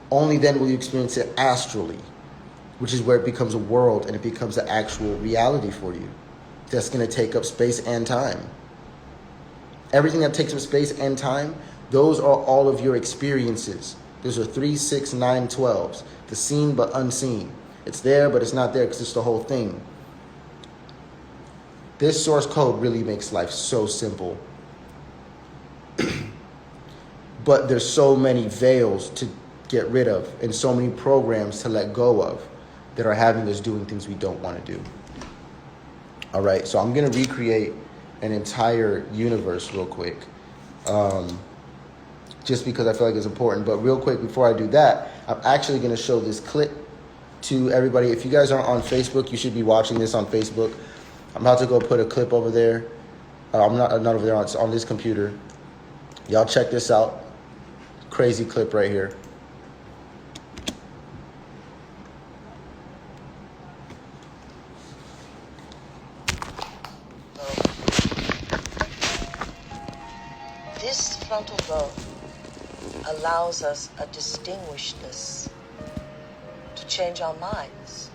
Only then will you experience it astrally, which is where it becomes a world and it becomes an actual reality for you. That's going to take up space and time. Everything that takes up space and time, those are all of your experiences. Those are 3, 6, 9, 12s. The seen but unseen. It's there, but it's not there because it's the whole thing. This source code really makes life so simple. But there's so many veils to get rid of and so many programs to let go of that are having us doing things we don't want to do. All right, so I'm going to recreate an entire universe real quick, just because I feel like it's important. But real quick, before I do that, I'm actually going to show this clip to everybody. If you guys aren't on Facebook, you should be watching this on Facebook. I'm about to go put a clip over there. I'm not over there, it's on this computer. Y'all check this out. Crazy clip right here. This frontal lobe allows us a distinguishedness to change our minds.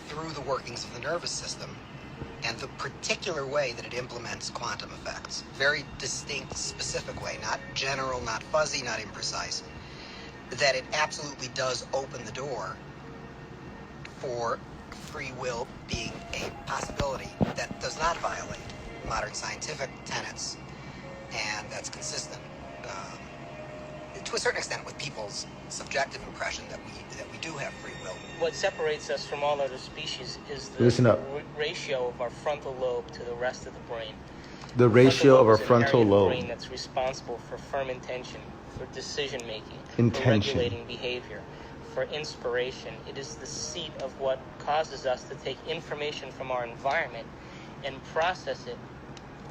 Through the workings of the nervous system and the particular way that it implements quantum effects. Very distinct, specific way, not general, not fuzzy, not imprecise. That it absolutely does open the door for free will being a possibility that does not violate modern scientific tenets, and that's consistent to a certain extent with people's subjective impression that we do have free will. What separates us from all other species is the ratio of our frontal lobe to the rest of the brain. The ratio of our frontal lobe. Brain that's responsible for firm intention, for decision making, for Intention. regulating behavior, for inspiration. It is the seat of what causes us to take information from our environment and process it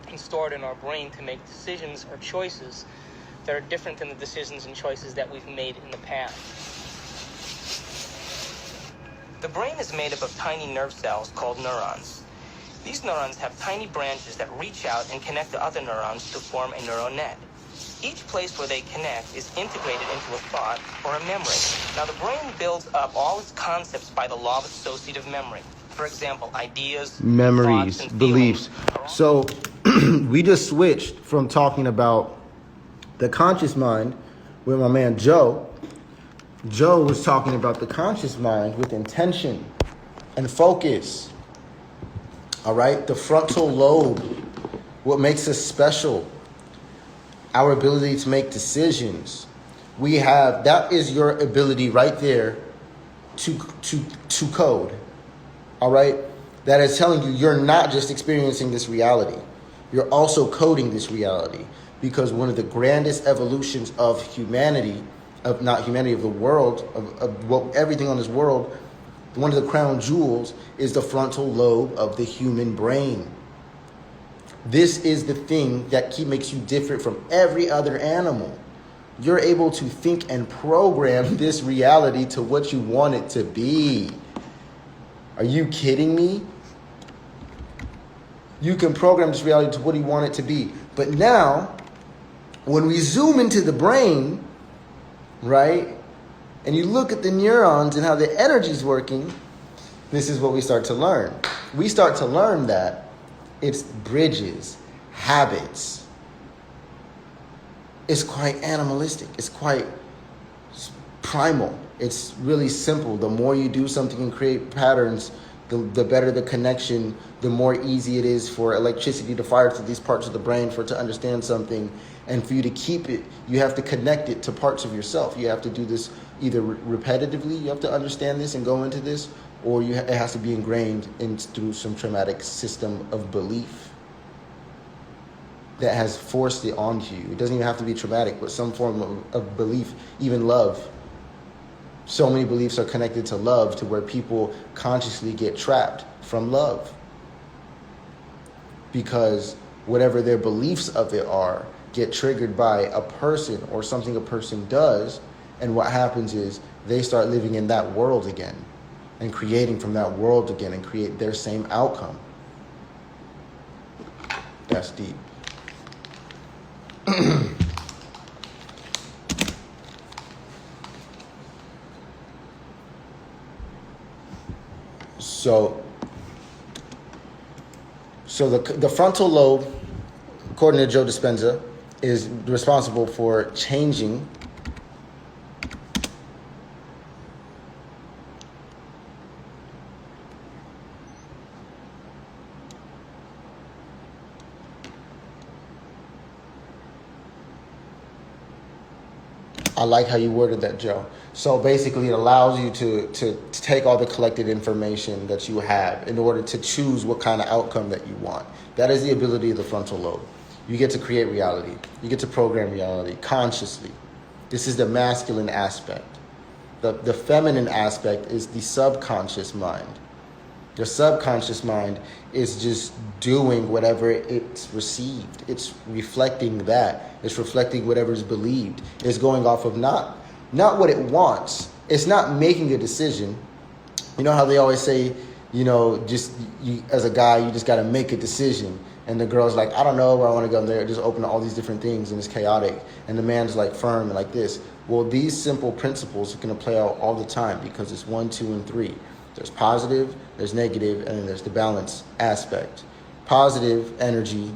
and store it in our brain to make decisions or choices that are different than the decisions and choices that we've made in the past. The brain is made up of tiny nerve cells called neurons. These neurons have tiny branches that reach out and connect to other neurons to form a neural net. Each place where they connect is integrated into a thought or a memory. Now, the brain builds up all its concepts by the law of associative memory. For example, ideas, Memories, thoughts, and beliefs. So we just switched from talking about the conscious mind with my man Joe. Joe was talking about the conscious mind with intention and focus. All right? The frontal lobe, what makes us special, our ability to make decisions. We have, that is your ability right there to code. All right? That is telling you you're not just experiencing this reality. You're also coding this reality, because one of the grandest evolutions of humanity, of the world, of what everything on this world, one of the crown jewels is the frontal lobe of the human brain. This is the thing that makes you different from every other animal. You're able to think and program this reality to what you want it to be. Are you kidding me? You can program this reality to what you want it to be. But now, when we zoom into the brain, right, and you look at the neurons and how the energy is working, this is what we start to learn. We start to learn that it's bridges, habits. It's quite animalistic. It's quite primal. It's really simple. The more you do something and create patterns, the better the connection, the more easy it is for electricity to fire through these parts of the brain for it to understand something. And for you to keep it, you have to connect it to parts of yourself. You have to do this either repetitively, you have to understand this and go into this, or it has to be ingrained through some traumatic system of belief that has forced it onto you. It doesn't even have to be traumatic, but some form of belief, even love. So many beliefs are connected to love to where people consciously get trapped from love. Because whatever their beliefs of it are get triggered by a person or something a person does, and what happens is they start living in that world again and creating from that world again and create their same outcome. That's deep. So the frontal lobe, according to Joe Dispenza, is responsible for changing I like how you worded that, Joe. So basically, it allows you to take all the collected information that you have in order to choose what kind of outcome that you want. That is the ability of the frontal lobe. You get to create reality. You get to program reality consciously. This is the masculine aspect. The feminine aspect is the subconscious mind. The subconscious mind is just doing whatever it's received. It's reflecting that. It's reflecting whatever's believed. It's going off of not what it wants. It's not making a decision. You know how they always say, as a guy, you just got to make a decision. And the girl's like, I don't know where I want to go. And they're just open to all these different things, and it's chaotic. And the man's like firm and like this. Well, these simple principles are going to play out all the time because it's 1, 2, and 3. There's positive, there's negative, and then there's the balance aspect. Positive energy,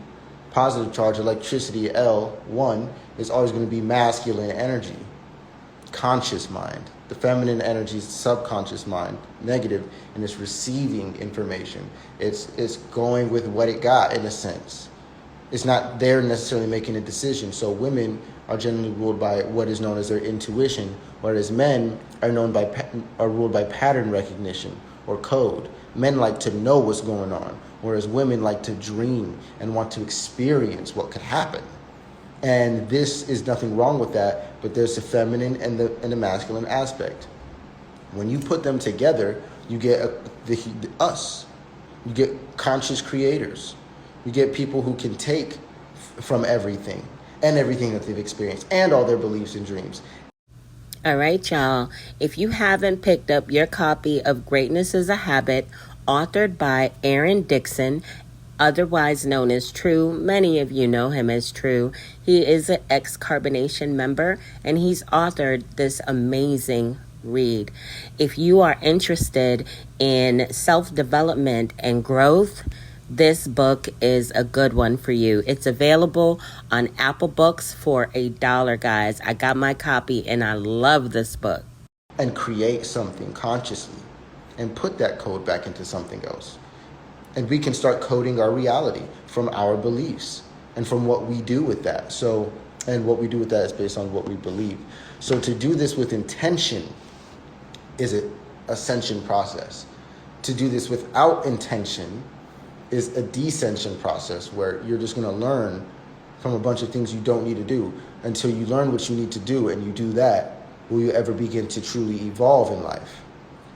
positive charge, electricity, L1, is always going to be masculine energy, conscious mind. The feminine energy is subconscious mind, negative, and it's receiving information. It's going with what it got, in a sense. It's not there necessarily making a decision. So women are generally ruled by what is known as their intuition, whereas men are ruled by pattern recognition or code. Men like to know what's going on, whereas women like to dream and want to experience what could happen. And this is nothing wrong with that, but there's the feminine and the masculine aspect. When you put them together, you get us. You get conscious creators. You get people who can take from everything and everything that they've experienced and all their beliefs and dreams. All right, y'all. If you haven't picked up your copy of Greatness is a Habit, authored by Aaron Dixon, otherwise known as True. Many of you know him as True. He is an ex-Carbonation member, and he's authored this amazing read. If you are interested in self-development and growth, this book is a good one for you. It's available on Apple Books for $1, guys. I got my copy, and I love this book. And create something consciously and put that code back into something else. And we can start coding our reality from our beliefs and from what we do with that. And what we do with that is based on what we believe. So to do this with intention is an ascension process. To do this without intention is a descension process where you're just going to learn from a bunch of things you don't need to do. Until you learn what you need to do and you do that, will you ever begin to truly evolve in life.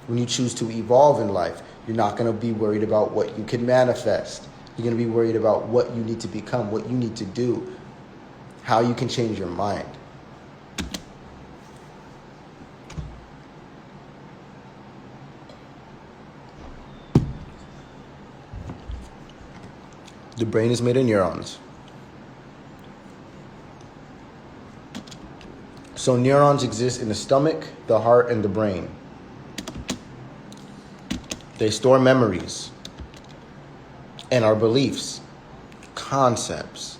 When you choose to evolve in life, you're not going to be worried about what you can manifest. You're going to be worried about what you need to become, what you need to do, how you can change your mind. The brain is made of neurons. So neurons exist in the stomach, the heart, and the brain. They store memories and our beliefs, concepts,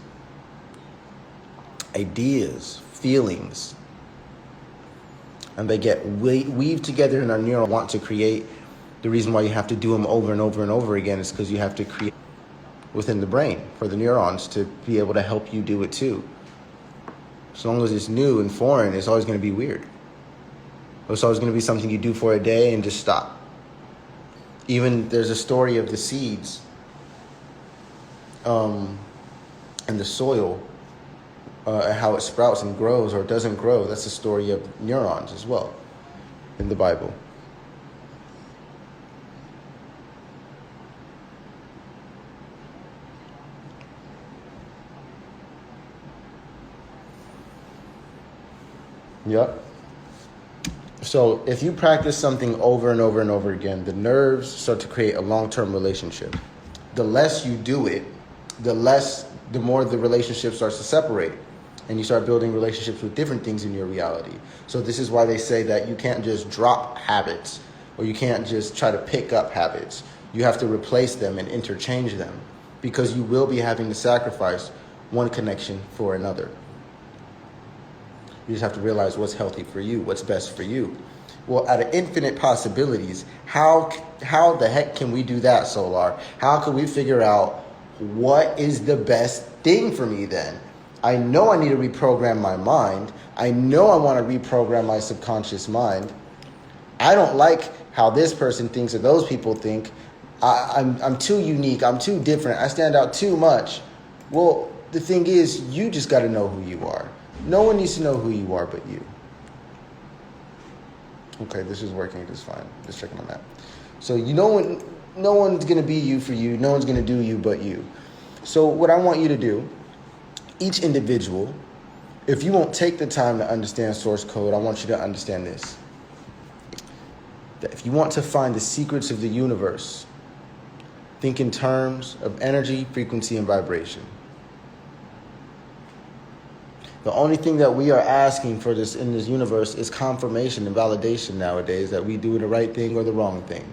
ideas, feelings. And they get weaved together in our neural want to create. The reason why you have to do them over and over and over again is because you have to create within the brain for the neurons to be able to help you do it too. As long as it's new and foreign, it's always going to be weird. It's always going to be something you do for a day and just stop. Even there's a story of the seeds and the soil and how it sprouts and grows or doesn't grow. That's the story of neurons as well in the Bible. Yep. So if you practice something over and over and over again, the nerves start to create a long-term relationship. The less you do it, the more the relationship starts to separate. And you start building relationships with different things in your reality. So this is why they say that you can't just drop habits, or you can't just try to pick up habits. You have to replace them and interchange them, because you will be having to sacrifice one connection for another. You just have to realize what's healthy for you, what's best for you. Well, out of infinite possibilities, how the heck can we do that, Solar? How can we figure out what is the best thing for me then? I know I need to reprogram my mind. I know I want to reprogram my subconscious mind. I don't like how this person thinks or those people think. I'm too unique. I'm too different. I stand out too much. Well, the thing is, you just got to know who you are. No one needs to know who you are but you. Okay, this is working just fine. Just checking on that. So no one's going to be you for you. No one's going to do you but you. So what I want you to do, each individual, if you won't take the time to understand source code, I want you to understand this. That if you want to find the secrets of the universe, think in terms of energy, frequency, and vibration. The only thing that we are asking for this in this universe is confirmation and validation nowadays that we do the right thing or the wrong thing.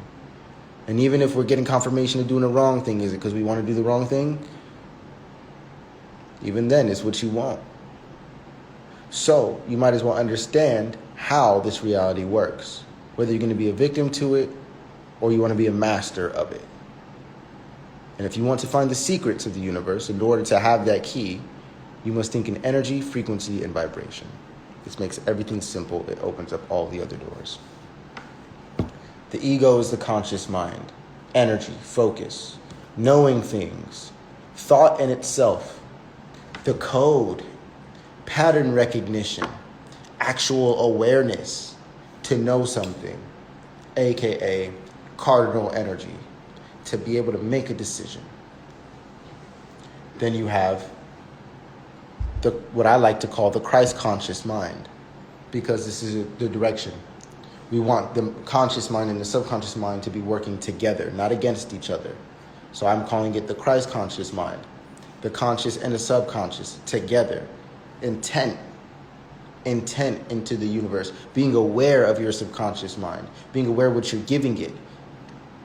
And even if we're getting confirmation of doing the wrong thing, is it because we want to do the wrong thing? Even then, it's what you want. So you might as well understand how this reality works, whether you're going to be a victim to it or you want to be a master of it. And if you want to find the secrets of the universe, in order to have that key, you must think in energy, frequency, and vibration. This makes everything simple. It opens up all the other doors. The ego is the conscious mind, energy, focus, knowing things, thought in itself, the code, pattern recognition, actual awareness to know something, aka cardinal energy, to be able to make a decision. Then you have what I like to call the Christ conscious mind, because this is the direction. We want the conscious mind and the subconscious mind to be working together, not against each other. So I'm calling it the Christ conscious mind. The conscious and the subconscious together. Intent into the universe. Being aware of your subconscious mind. Being aware of what you're giving it.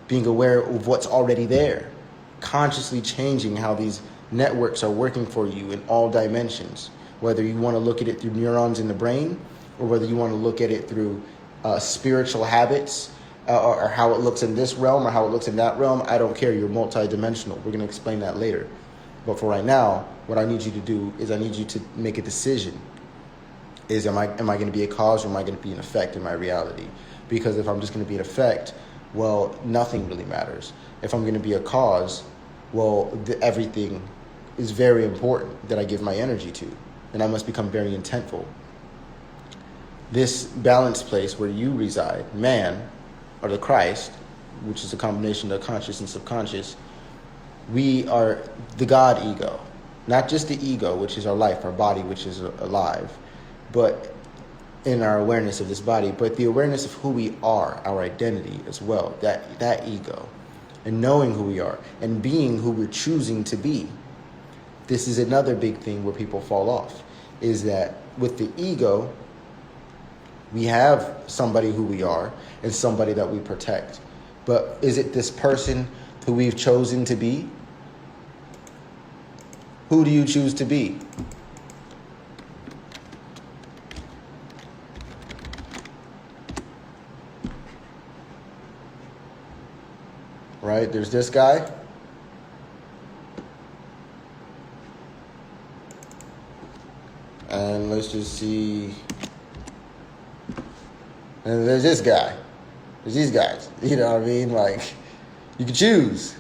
Being aware of what's already there. Consciously changing how these networks are working for you in all dimensions. Whether you want to look at it through neurons in the brain, or whether you want to look at it through spiritual habits, or how it looks in this realm or how it looks in that realm. I don't care. You're multidimensional. We're going to explain that later. But for right now, what I need you to do is I need you to make a decision. Am I going to be a cause, or am I going to be an effect in my reality? Because if I'm just going to be an effect, well, nothing really matters. If I'm going to be a cause, well, everything is very important that I give my energy to. And I must become very intentful. This balanced place where you reside, man, or the Christ, which is a combination of conscious and subconscious, we are the God ego. Not just the ego, which is our life, our body, which is alive, but in our awareness of this body, but the awareness of who we are, our identity as well, that ego. and knowing who we are and being who we're choosing to be. This is another big thing where people fall off, is that with the ego, we have somebody who we are and somebody that we protect. But is it this person who we've chosen to be? Who do you choose to be? Right? There's this guy. And let's just see. And there's this guy. There's these guys. You know what I mean? Like, you can choose.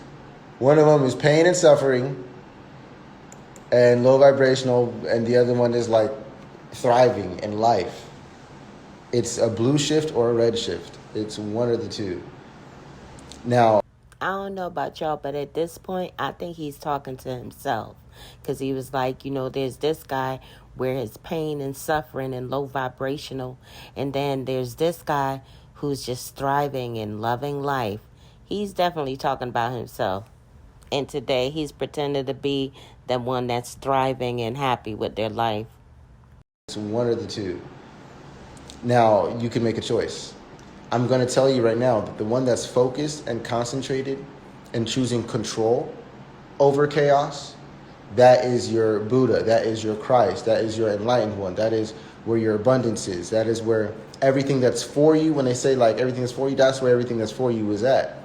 One of them is pain and suffering and low vibrational, and the other one is like thriving in life. It's a blue shift or a red shift. It's one of the two. Now, I don't know about y'all, but at this point, I think he's talking to himself. Because he was like, there's this guy where his pain and suffering and low vibrational. And then there's this guy who's just thriving and loving life. He's definitely talking about himself. And today he's pretending to be the one that's thriving and happy with their life. it's one of the two. Now, you can make a choice. I'm going to tell you right now that the one that's focused and concentrated and choosing control over chaos, that is your Buddha, that is your Christ, that is your enlightened one, that is where your abundance is, that is where everything that's for you, when they say like everything that's for you, that's where everything that's for you is at.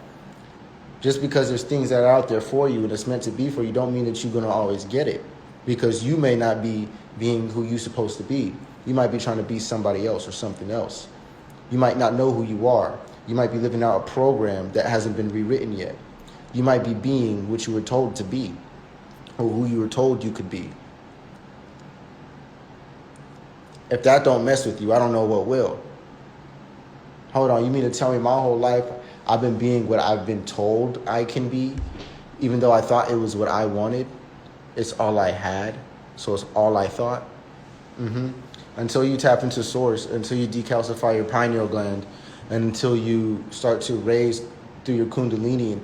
Just because there's things that are out there for you and it's meant to be for you, don't mean that you're going to always get it, because you may not be being who you're supposed to be. You might be trying to be somebody else or something else. You might not know who you are. You might be living out a program that hasn't been rewritten yet. You might be being what you were told to be, or who you were told you could be. If that don't mess with you, I don't know what will. Hold on, you mean to tell me my whole life I've been being what I've been told I can be, even though I thought it was what I wanted? It's all I had, so it's all I thought? Until you tap into source, until you decalcify your pineal gland, and until you start to raise through your kundalini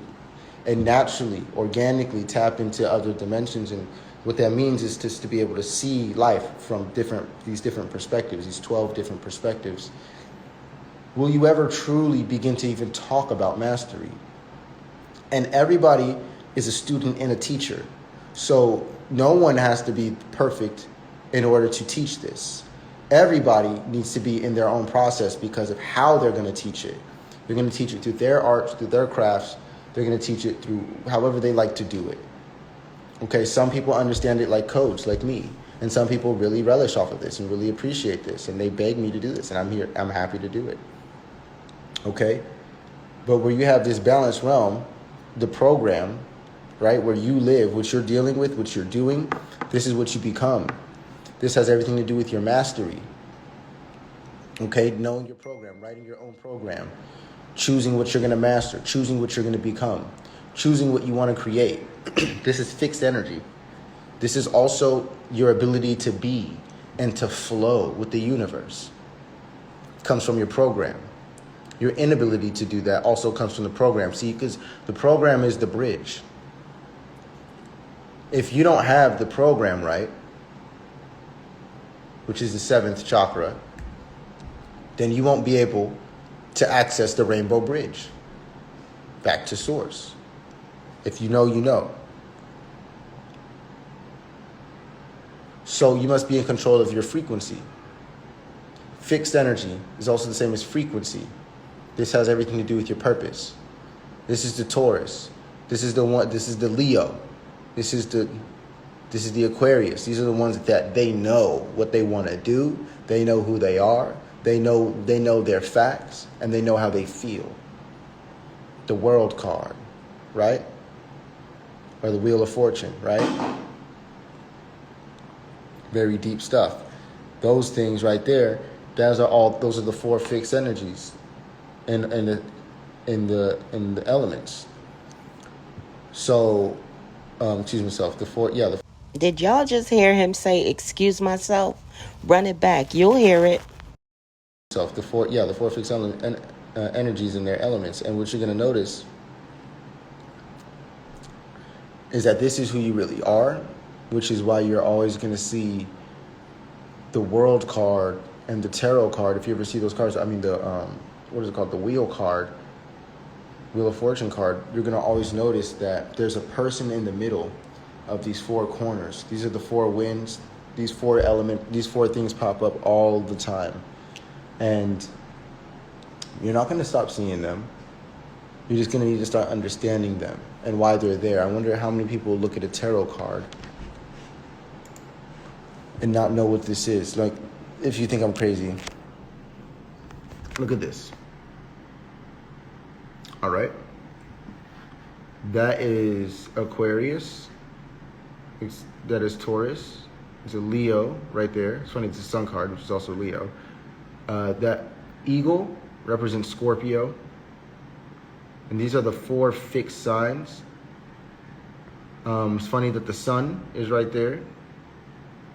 and naturally, organically tap into other dimensions. And what that means is just to be able to see life from these different perspectives, these 12 different perspectives. Will you ever truly begin to even talk about mastery? And everybody is a student and a teacher. So no one has to be perfect in order to teach this. Everybody needs to be in their own process because of how they're going to teach it. They're going to teach it through their arts, through their crafts. They're going to teach it through however they like to do it. Okay, some people understand it like codes, like me. And some people really relish off of this and really appreciate this. And they beg me to do this. And I'm here. I'm happy to do it. Okay? But where you have this balanced realm, the program, right, where you live, what you're dealing with, what you're doing, this is what you become. This has everything to do with your mastery. Okay? Knowing your program, writing your own program, choosing what you're going to master, choosing what you're going to become, choosing what you want to create. This is fixed energy. This is also your ability to be and to flow with the universe. It comes from your program. Your inability to do that also comes from the program. See, because the program is the bridge. If you don't have the program right, which is the 7th chakra, then you won't be able to access the rainbow bridge back to source. If you know, you know. So you must be in control of your frequency. Fixed energy is also the same as frequency. This has everything to do with your purpose. This is the Taurus. This is the one. This is the Leo. This is the Aquarius. These are the ones that they know what they want to do. They know who they are. They know their facts, and they know how they feel. The World card, right? Or the Wheel of Fortune, right? Very deep stuff. Those things right there, those are the 4 fixed energies in the elements. So, excuse myself, the 4, yeah. Did y'all just hear him say, "Excuse myself"? Run it back. You'll hear it. The 4 fixed energies in their elements. And what you're going to notice is that this is who you really are, which is why you're always going to see the world card and the tarot card. If you ever see those cards, I mean the what is it called, the wheel card, Wheel of Fortune card, you're going to always notice that there's a person in the middle of these four corners. These are the four winds. These four things pop up all the time. And you're not going to stop seeing them. You're just going to need to start understanding them and why they're there. I wonder how many people look at a tarot card and not know what this is. Like, if you think I'm crazy, look at this. All right. That is Aquarius. That is Taurus. It's a Leo right there. It's funny, it's a sun card, which is also Leo. That eagle represents Scorpio. And these are the four fixed signs. It's funny that the sun is right there.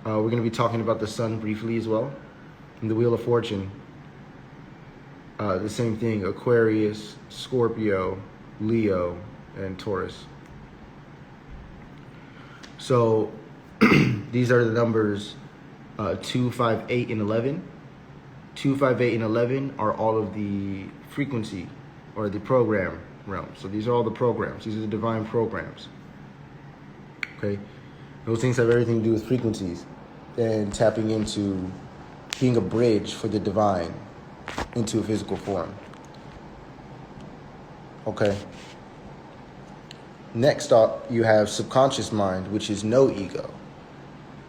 We're going to be talking about the sun briefly as well. And the Wheel of Fortune, the same thing, Aquarius, Scorpio, Leo, and Taurus. So these are the numbers 2, 5, 8, and 11. 2, 5, 8, and 11 are all of the frequency or the program realm. So these are all the programs. These are the divine programs. Okay? Those things have everything to do with frequencies and tapping into being a bridge for the divine into a physical form. Okay? Next up, you have subconscious mind, which is no ego.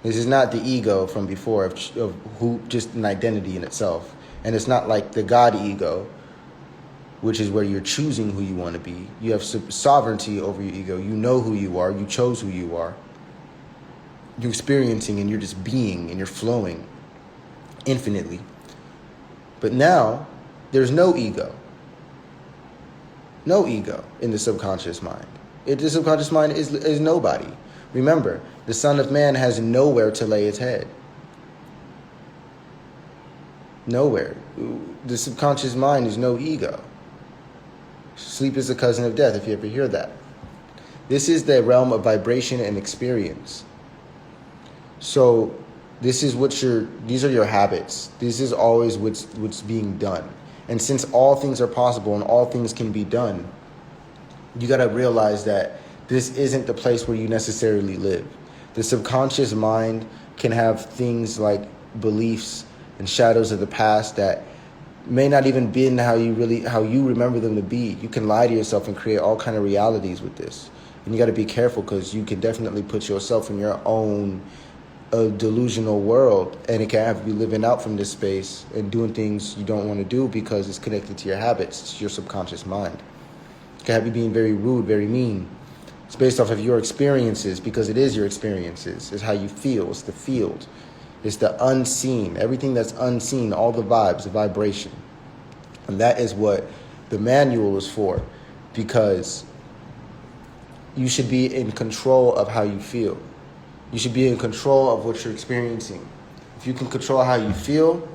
This is not the ego from before of who, just an identity in itself. And it's not like the God ego, which is where you're choosing who you want to be. You have sovereignty over your ego. You know who you are. You chose who you are. You're experiencing and you're just being and you're flowing infinitely. But now, there's no ego. No ego in the subconscious mind. The subconscious mind is nobody. Remember, the Son of Man has nowhere to lay his head. Nowhere. The subconscious mind is no ego. Sleep is the cousin of death, if you ever hear that. This is the realm of vibration and experience. So these are your habits. This is always what's being done. And since all things are possible and all things can be done, you got to realize that this isn't the place where you necessarily live. The subconscious mind can have things like beliefs and shadows of the past that may not even be how you remember them to be. You can lie to yourself and create all kind of realities with this. And you got to be careful, because you can definitely put yourself in your own delusional world, and it can have you living out from this space and doing things you don't want to do because it's connected to your habits. It's your subconscious mind. It can have you being very rude, very mean. It's based off of your experiences, because it is your experiences. It's how you feel. It's the field. It's the unseen. Everything that's unseen, all the vibes, the vibration. And that is what the manual is for, because you should be in control of how you feel. You should be in control of what you're experiencing. If you can control how you feel,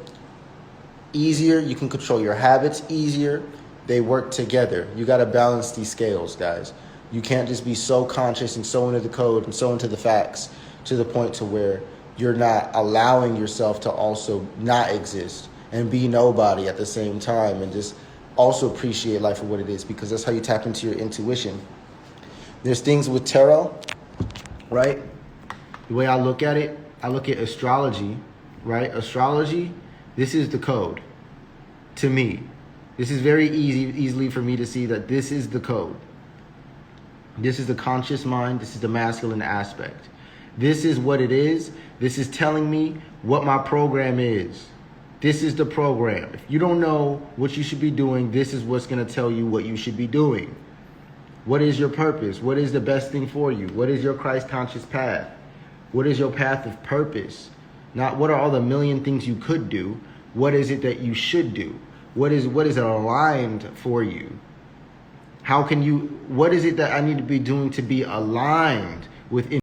easier. You can control your habits easier. They work together. You got to balance these scales, guys. You can't just be so conscious and so into the code and so into the facts to the point to where you're not allowing yourself to also not exist and be nobody at the same time, and just also appreciate life for what it is, because that's how you tap into your intuition. There's things with tarot, right? The way I look at it, I look at astrology, right? Astrology, this is the code to me. This is very easily for me to see that this is the code. This is the conscious mind. This is the masculine aspect. This is what it is. This is telling me what my program is. This is the program. If you don't know what you should be doing, this is what's going to tell you what you should be doing. What is your purpose? What is the best thing for you? What is your Christ conscious path? What is your path of purpose? Not what are all the million things you could do. What is it that you should do? What is aligned for you? What is it that I need to be doing to be aligned with?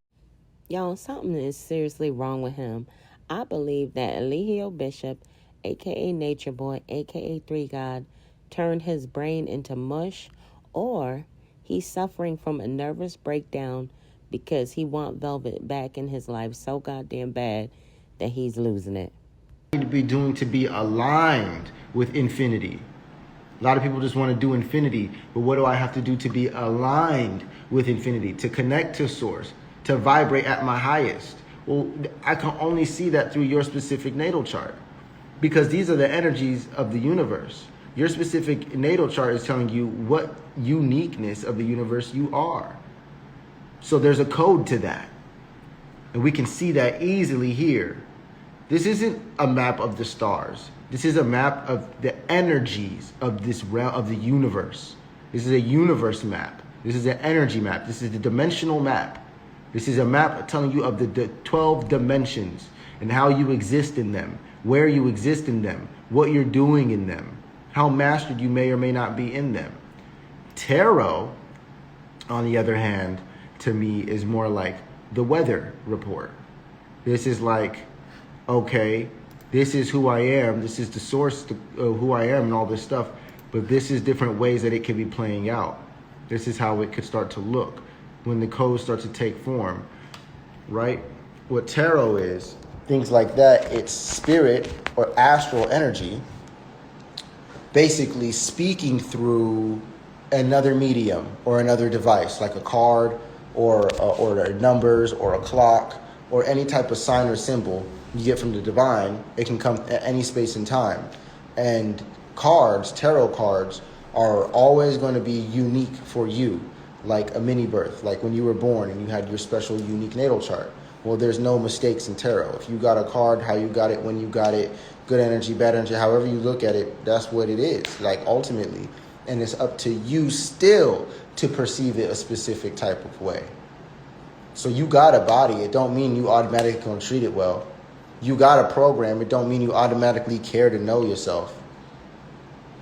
Y'all, something is seriously wrong with him. I believe that Eligio Bishop, a.k.a. Nature Boy, a.k.a. Three God, turned his brain into mush, or he's suffering from a nervous breakdown because he want Velvet back in his life so goddamn bad that he's losing it. Need to be doing to be aligned with infinity. A lot of people just want to do infinity, but what do I have to do to be aligned with infinity, to connect to source, to vibrate at my highest? Well, I can only see that through your specific natal chart, because these are the energies of the universe. Your specific natal chart is telling you what uniqueness of the universe you are. So there's a code to that. And we can see that easily here. This isn't a map of the stars. This is a map of the energies of this realm, of the universe. This is a universe map. This is an energy map. This is the dimensional map. This is a map telling you of the 12 dimensions and how you exist in them, where you exist in them, what you're doing in them, how mastered you may or may not be in them. Tarot, on the other hand, to me is more like the weather report. This is like, okay, this is who I am. This is the source of who I am and all this stuff. But this is different ways that it could be playing out. This is how it could start to look when the codes start to take form, right? What tarot is, things like that, it's spirit or astral energy basically speaking through another medium or another device, like a card or numbers or a clock or any type of sign or symbol you get from the divine. It can come at any space and time. And cards, tarot cards, are always going to be unique for you, like a mini birth, like when you were born and you had your special unique natal chart. Well, there's no mistakes in tarot. If you got a card, how you got it, when you got it, good energy, bad energy, however you look at it, that's what it is, like ultimately. And it's up to you still to perceive it a specific type of way. So you got a body, it don't mean you automatically gonna treat it well. You got a program, it don't mean you automatically care to know yourself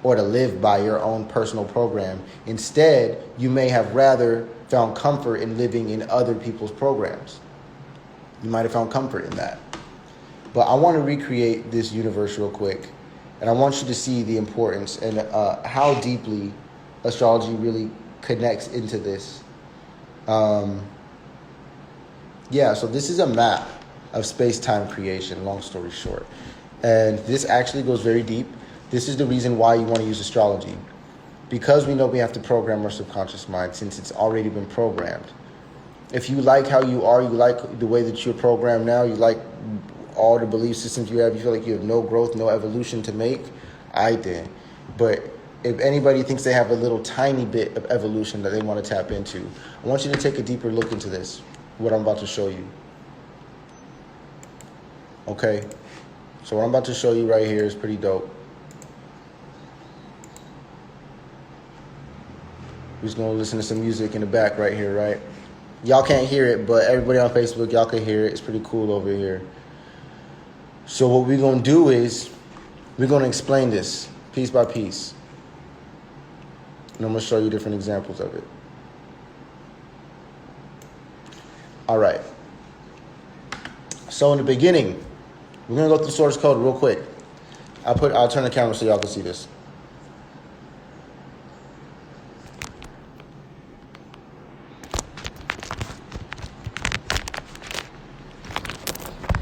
or to live by your own personal program. Instead, you may have rather found comfort in living in other people's programs. You might have found comfort in that. But I want to recreate this universe real quick. And I want you to see the importance and how deeply astrology really connects into this. So this is a map of space-time creation, long story short. And this actually goes very deep. This is the reason why you want to use astrology. Because we know we have to program our subconscious mind since it's already been programmed. If you like how you are, you like the way that you're programmed now, you like all the belief systems you have, you feel like you have no growth, no evolution to make, I did. But if anybody thinks they have a little tiny bit of evolution that they want to tap into, I want you to take a deeper look into this, what I'm about to show you. Okay? So what I'm about to show you right here is pretty dope. We're just going to listen to some music in the back right here, right? Y'all can't hear it, but everybody on Facebook, y'all can hear it. It's pretty cool over here. So what we're going to do is we're going to explain this piece by piece. And I'm going to show you different examples of it. All right. So in the beginning, we're going to go through source code real quick. I'll turn the camera so y'all can see this.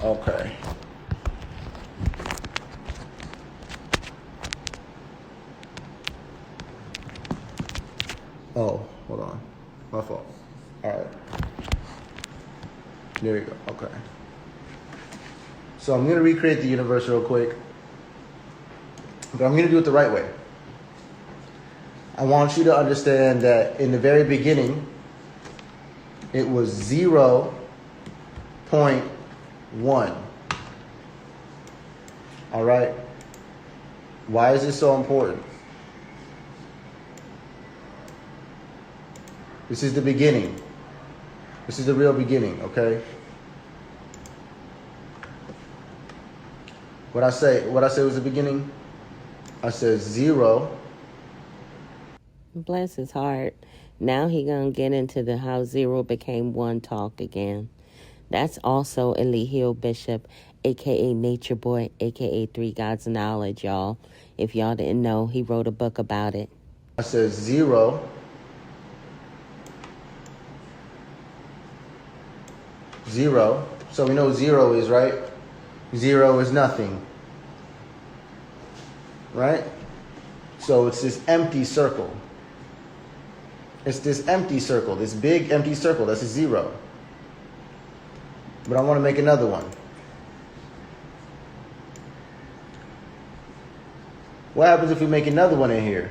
Okay. Oh, hold on. My fault. All right. There you go. Okay. So I'm going to recreate the universe real quick. But I'm going to do it the right way. I want you to understand that in the very beginning, it was 0.1. All right? Why is this so important? This is the beginning. This is the real beginning, okay? What I say was the beginning? I said 0. Bless his heart. Now he gonna get into the how 0 became 1 talk again. That's also Elihu Bishop, a.k.a. Nature Boy, a.k.a. 3 Gods of Knowledge, y'all. If y'all didn't know, he wrote a book about it. I said 0. 0. So we know what 0 is, right? 0 is nothing. Right? So it's this empty circle. It's this empty circle, this big empty circle. That's a 0. But I want to make another one. What happens if we make another one in here?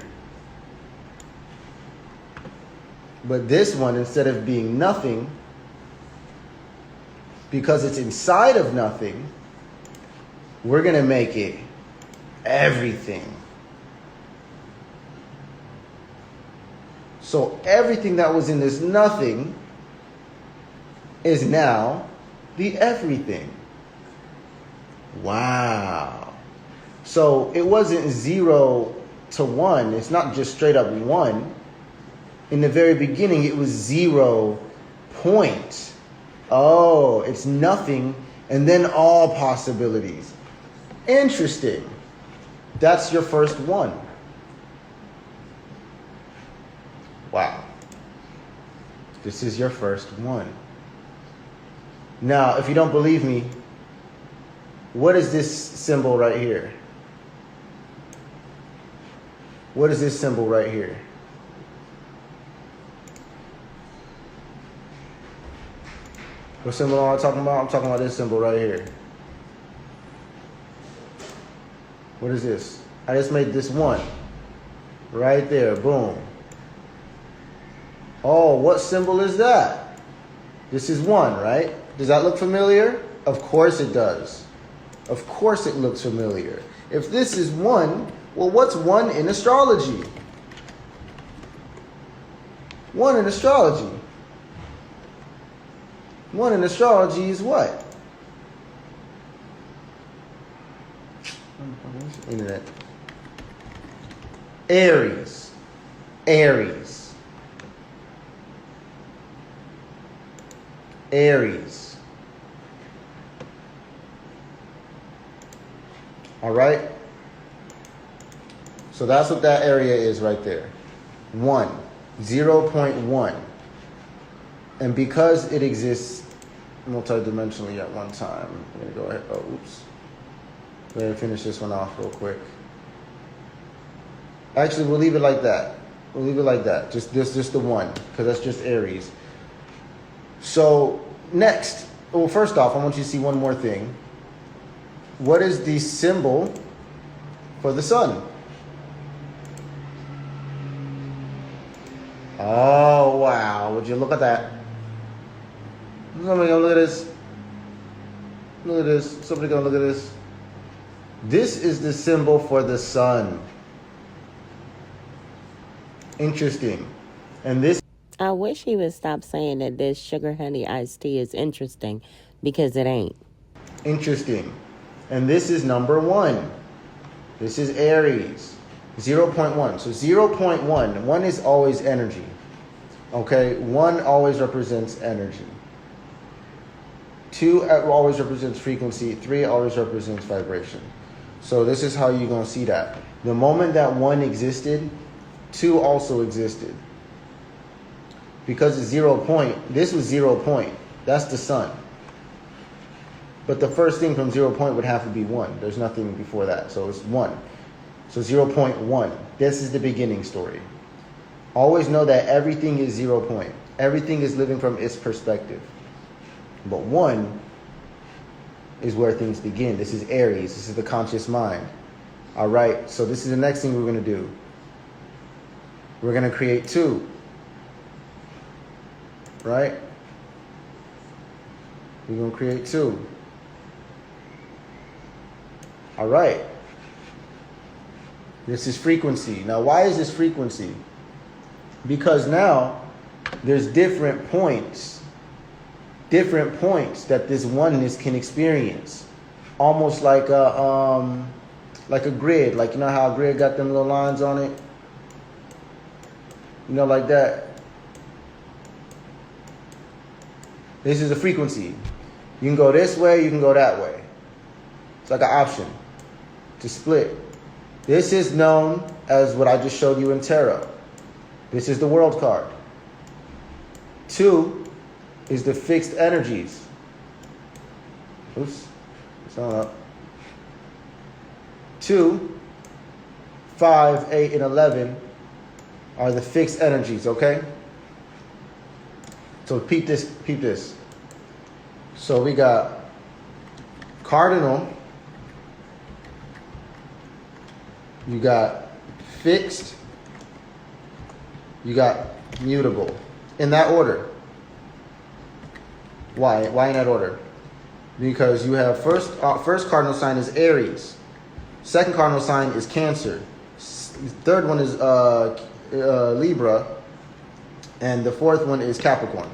But this one, instead of being nothing, because it's inside of nothing, we're going to make it everything. So everything that was in this nothing is now the everything. Wow. So it wasn't 0 to 1. It's not just straight up 1. In the very beginning, it was 0 point. Oh, it's nothing and then all possibilities. Interesting. That's your first one. Wow. This is your first one. Now, if you don't believe me, what is this symbol right here? What is this symbol right here? What symbol am I talking about? I'm talking about this symbol right here. What is this? I just made this one. Right there. Boom. Oh, what symbol is that? This is 1, right? Does that look familiar? Of course it does. Of course it looks familiar. If this is 1, well, what's 1 in astrology? 1 in astrology. 1 in astrology is what? Internet. Aries. Aries. Aries. All right? So that's what that area is right there. 1. 0.1. And because it exists multidimensionally at one time, I'm going to go ahead. Oh, oops. Go ahead and finish this one off real quick. Actually, we'll leave it like that. We'll leave it like that. Just the 1, because that's just Aries. So next, well, first off, I want you to see one more thing. What is the symbol for the sun? Oh, wow. Would you look at that? Somebody gonna look at this. Look at this. Somebody gonna look at this. This is the symbol for the sun. Interesting. And this... I wish he would stop saying that this sugar honey iced tea is interesting, because it ain't. Interesting. And this is number 1. This is Aries. 0.1. So 0.1. 1 is always energy. Okay? 1 always represents energy. 2 always represents frequency. 3 always represents vibration. So this is how you're going to see that. The moment that 1 existed, 2 also existed. Because it's 0 point, this was 0 point. That's the sun. But the first thing from 0 point would have to be 1. There's nothing before that. So it's 1. So 0.1. This is the beginning story. Always know that everything is 0 point. Everything is living from its perspective. But 1 is where things begin. This is Aries. This is the conscious mind. All right. So this is the next thing we're going to do. We're going to create 2. Right? We're going to create 2. All right. This is frequency. Now, why is this frequency? Because now there's different points that this oneness can experience. Almost like a grid. Like, you know how a grid got them little lines on it? You know, like that. This is a frequency. You can go this way, you can go that way. It's like an option to split. This is known as what I just showed you in tarot. This is the world card. 2 is the fixed energies. Oops. It's not up. 2, 5, 8, and 11 are the fixed energies, okay? So peep this, peep this. So we got cardinal, you got fixed, you got mutable. In that order. Why? Why in that order? Because you have first cardinal sign is Aries. Second cardinal sign is Cancer. Third one is Libra. And the fourth one is Capricorn.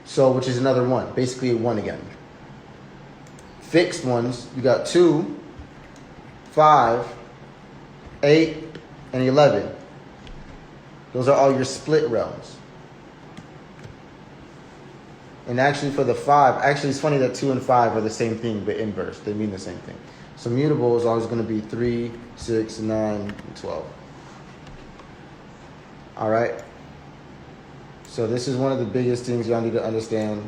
So, which is another one. Basically a 1 again. Fixed ones, you got 2, 5, 8, and 11. Those are all your split realms. And actually for the 5, actually it's funny that 2 and 5 are the same thing, but inverse. They mean the same thing. So mutable is always going to be 3, 6, 9, and 12. All right? So this is one of the biggest things y'all need to understand.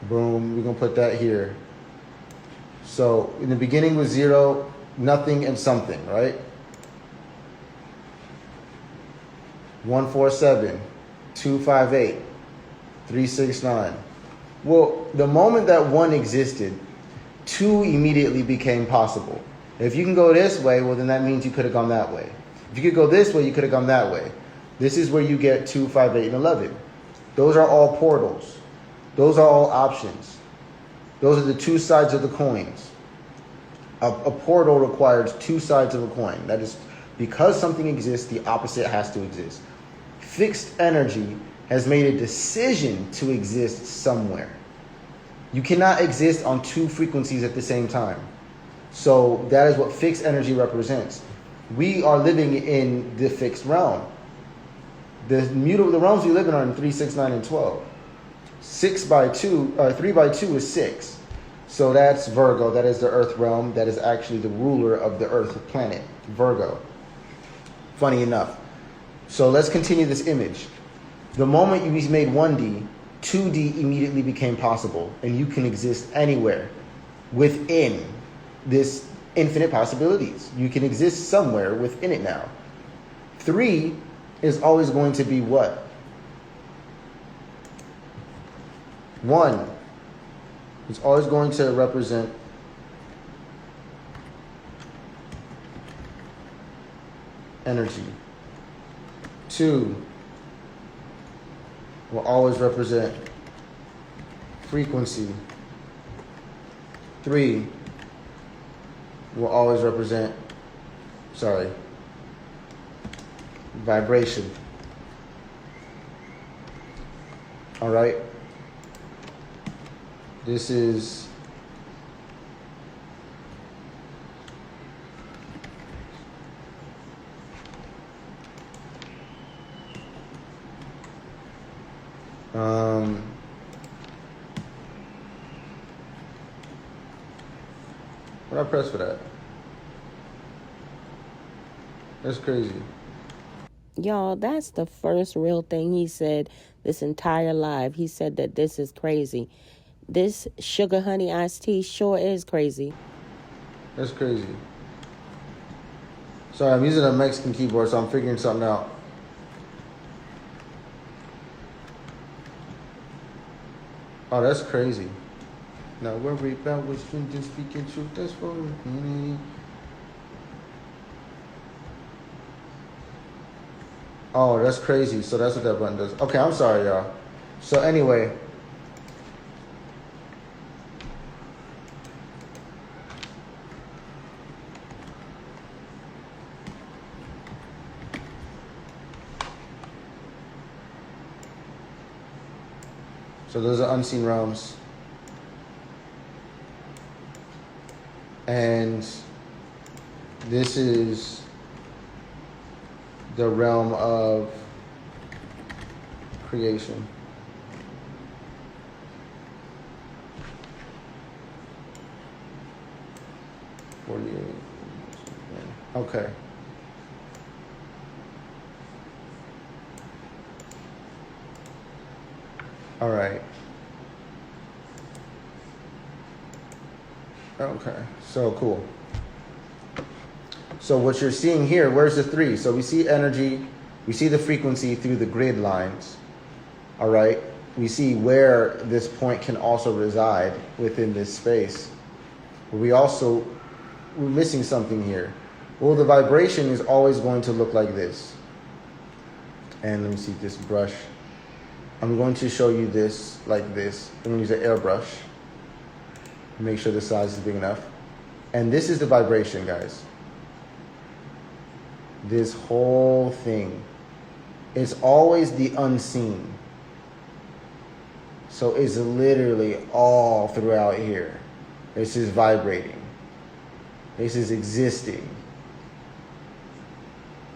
Boom, we're going to put that here. So in the beginning was 0, nothing, and something, right? 1, 4, 7. 258, 369. Well, the moment that 1 existed, 2 immediately became possible. If you can go this way, well, then that means you could have gone that way. If you could go this way, you could have gone that way. This is where you get 2, 5, 8, and 11. Those are all portals. Those are all options. Those are the two sides of the coins. A portal requires two sides of a coin. That is, because something exists, the opposite has to exist. Fixed energy has made a decision to exist somewhere. You cannot exist on two frequencies at the same time. So that is what fixed energy represents. We are living in the fixed realm. The realms we live in are in 3, 6, 9, and 12. 3 by 2 is 6. So that's Virgo. That is the earth realm. That is actually the ruler of the earth planet, Virgo. Funny enough. So let's continue this image. The moment you made 1D, 2D immediately became possible, and you can exist anywhere within this infinite possibilities. You can exist somewhere within it now. 3 is always going to be what? 1 is always going to represent energy. 2 will always represent frequency. 3 will always represent, vibration. All right? This is what I press for that? That's crazy. Y'all, that's the first real thing he said this entire live. He said that this is crazy. This sugar honey iced tea sure is crazy. That's crazy. Sorry, I'm using a Mexican keyboard, so I'm figuring something out. Oh, that's crazy. Now worry about what's just speaking truth. That's for me. Oh, that's crazy. So that's what that button does. Okay, I'm sorry, y'all. So anyway. So those are unseen realms. And this is the realm of creation. Okay. All right. Okay, so cool. So what you're seeing here, where's the 3? So we see energy, we see the frequency through the grid lines. All right, we see where this point can also reside within this space. We're missing something here. Well, the vibration is always going to look like this. And let me see this brush. I'm going to show you this like this. I'm going to use an airbrush. Make sure the size is big enough. And this is the vibration, guys. This whole thing. It's always the unseen. So it's literally all throughout here. This is vibrating. This is existing.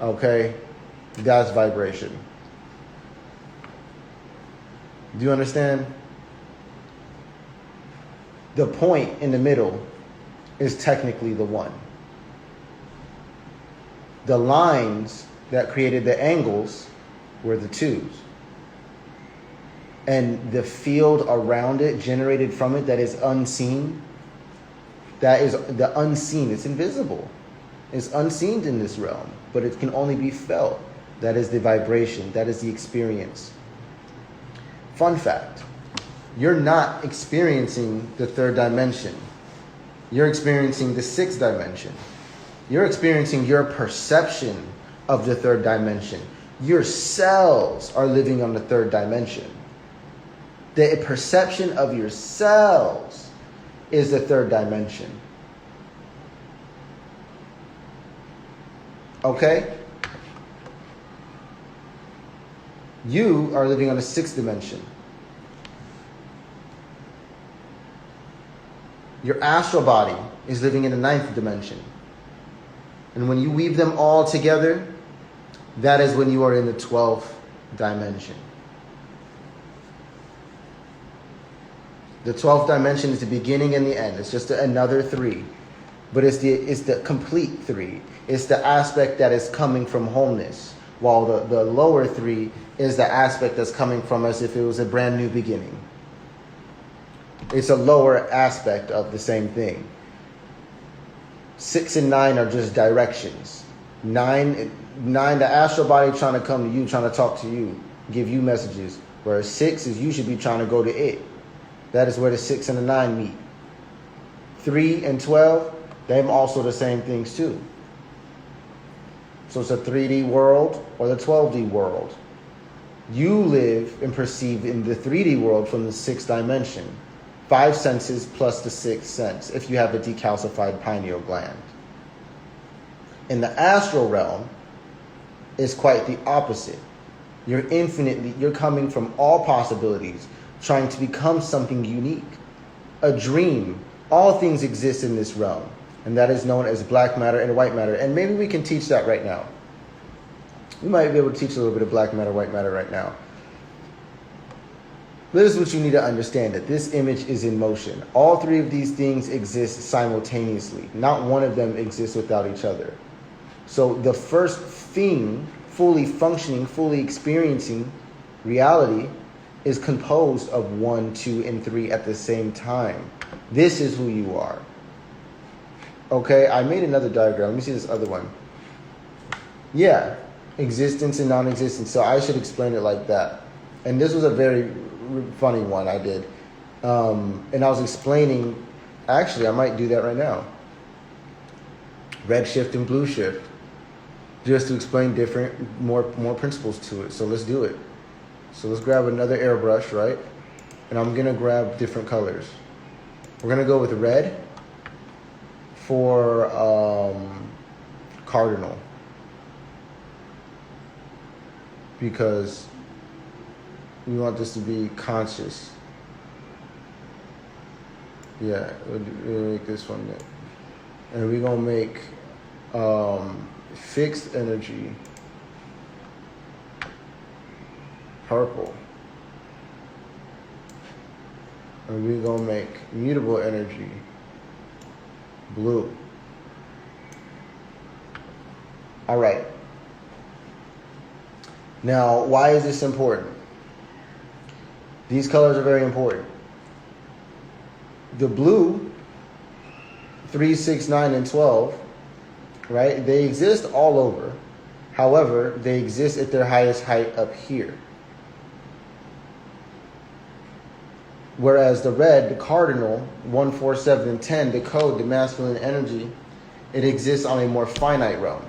Okay? That's vibration. Do you understand? The point in the middle is technically the 1. The lines that created the angles were the 2s. And the field around it, generated from it, that is unseen, that is the unseen. It's invisible. It's unseen in this realm, but it can only be felt. That is the vibration. That is the experience. Fun fact. You're not experiencing the 3rd dimension. You're experiencing the 6th dimension. You're experiencing your perception of the 3rd dimension. Your cells are living on the 3rd dimension. The perception of your cells is the 3rd dimension. Okay? You are living on the 6th dimension. Your astral body is living in the 9th dimension. And when you weave them all together, that is when you are in the 12th dimension. The 12th dimension is the beginning and the end. It's just another 3. But it's the complete 3. It's the aspect that is coming from wholeness. While the lower 3 is the aspect that's coming from as if it was a brand new beginning. It's a lower aspect of the same thing. 6 and 9 are just directions. 9, the astral body trying to come to you, trying to talk to you, give you messages. Whereas 6 is you should be trying to go to it. That is where the 6 and the 9 meet. 3 and 12, they're also the same things too. So it's a 3D world or the 12D world. You live and perceive in the 3D world from the 6th dimension. 5 senses plus the 6th sense if you have a decalcified pineal gland. In the astral realm, it's quite the opposite. You're coming from all possibilities, trying to become something unique. A dream. All things exist in this realm. And that is known as black matter and white matter. And maybe we can teach that right now. We might be able to teach a little bit of black matter, white matter right now. This is what you need to understand, that this image is in motion. All 3 of these things exist simultaneously. Not one of them exists without each other. So the first thing, fully functioning, fully experiencing reality, is composed of 1, 2, and 3 at the same time. This is who you are. Okay, I made another diagram. Let me see this other one. Yeah, existence and non-existence. So I should explain it like that. And this was a very funny one I did. And I was explaining, actually I might do that right now. Red shift and blue shift. Just to explain different, more principles to it. So let's do it. So let's grab another airbrush, right? And I'm gonna grab different colors. We're gonna go with red for cardinal. Because we want this to be conscious. Yeah, we'll make this one. And we're gonna make fixed energy purple. And we're gonna make mutable energy blue. All right. Now, why is this important? These colors are very important. The blue 3, 6, 9, and 12, right? They exist all over. However, they exist at their highest height up here. Whereas the red, the cardinal, 1, 4, 7, and 10, the code, the masculine energy, it exists on a more finite realm.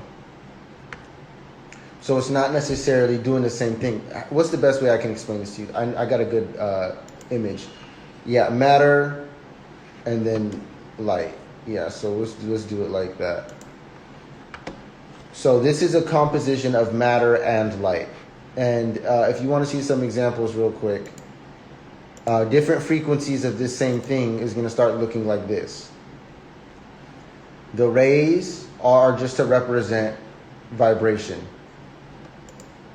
So it's not necessarily doing the same thing. What's the best way I can explain this to you? I got a good image. Yeah, matter and then light. Yeah, so let's do it like that. So this is a composition of matter and light. And if you want to see some examples real quick, different frequencies of this same thing is going to start looking like this. The rays are just to represent vibration.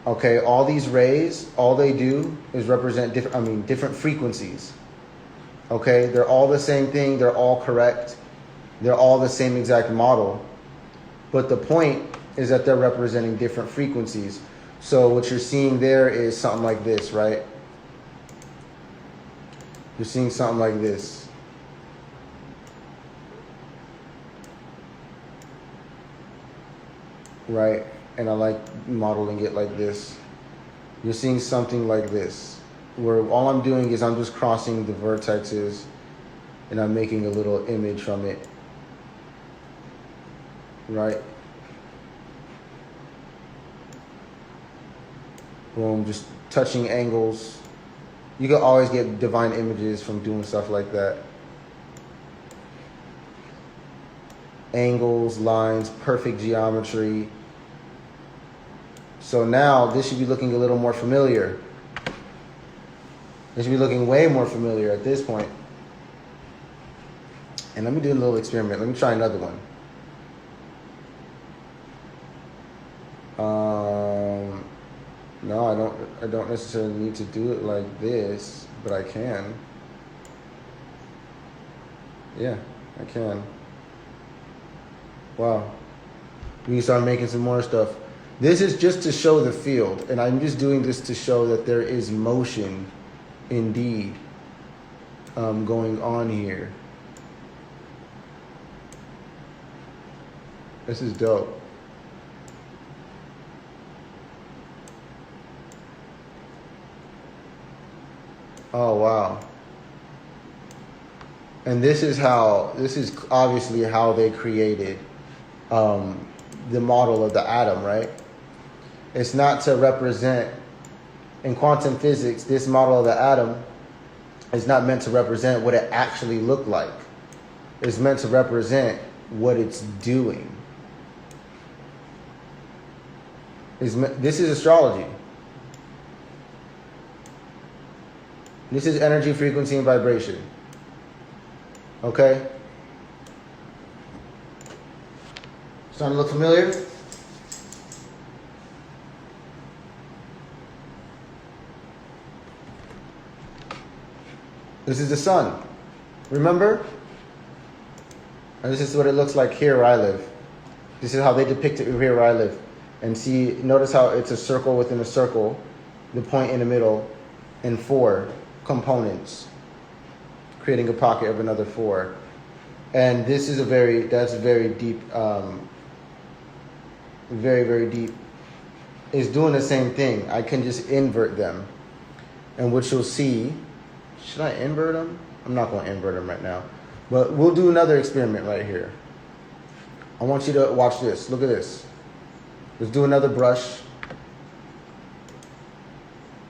Okay, all these rays, all they do is represent different frequencies. Okay, they're all the same thing, they're all correct, they're all the same exact model. But the point is that they're representing different frequencies. So what you're seeing there is something like this, right? You're seeing something like this. Right? And I like modeling it like this. You're seeing something like this, where all I'm doing is I'm just crossing the vertexes and I'm making a little image from it. Right? Boom, just touching angles. You can always get divine images from doing stuff like that. Angles, lines, perfect geometry. So now this should be looking a little more familiar. It should be looking way more familiar at this point. And let me do a little experiment. Let me try another one. No, I don't necessarily need to do it like this, but I can. Yeah, I can. Wow. We can start making some more stuff. This is just to show the field, and I'm just doing this to show that there is motion indeed going on here. This is dope. Oh, wow. And this is obviously how they created the model of the atom, right? It's not to represent, in quantum physics, this model of the atom is not meant to represent what it actually looked like. It's meant to represent what it's doing. This is astrology. This is energy, frequency, and vibration. Okay? Starting to look familiar? This is the sun. Remember? And this is what it looks like here where I live. This is how they depict it here where I live. And see, notice how it's a circle within a circle, the point in the middle, and 4 components, creating a pocket of another 4. And this is that's very deep, very, very deep. It's doing the same thing. I can just invert them. And what you'll see, should I invert them? I'm not going to invert them right now. But we'll do another experiment right here. I want you to watch this. Look at this. Let's do another brush.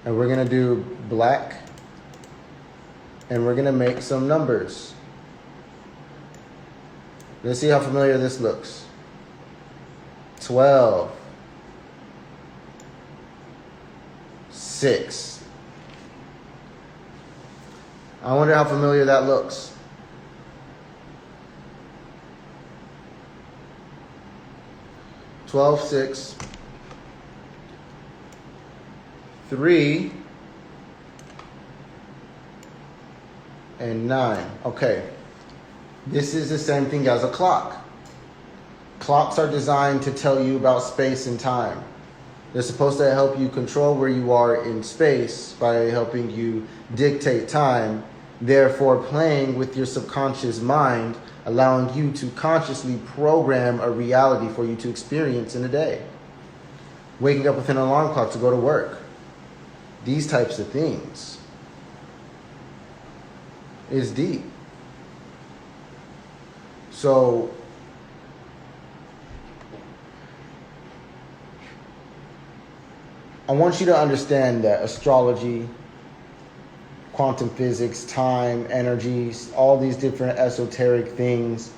And we're going to do black. And we're going to make some numbers. Let's see how familiar this looks. 12. 6. I wonder how familiar that looks. 12, 6. 3. And 9. Okay. This is the same thing as a clock. Clocks are designed to tell you about space and time. They're supposed to help you control where you are in space by helping you dictate time, therefore playing with your subconscious mind allowing you to consciously program a reality for you to experience in a day. Waking up with an alarm clock to go to work. These types of things is deep. So I want you to understand that astrology, quantum physics, time, energies, all these different esoteric things,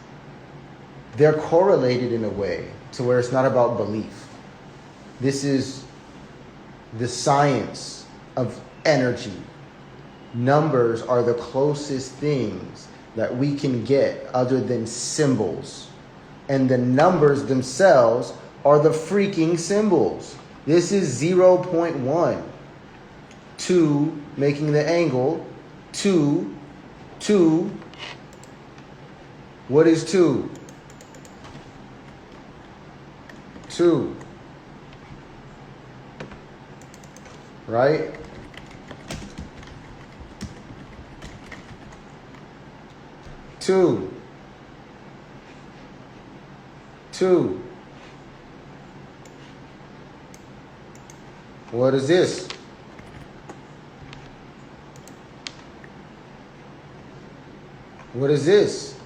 they're correlated in a way to where it's not about belief. This is the science of energy. Numbers are the closest things that we can get other than symbols. And the numbers themselves are the freaking symbols. This is 0.1. 2, making the angle. 2. What is 2? 2. Right? Two. What is this? What is this?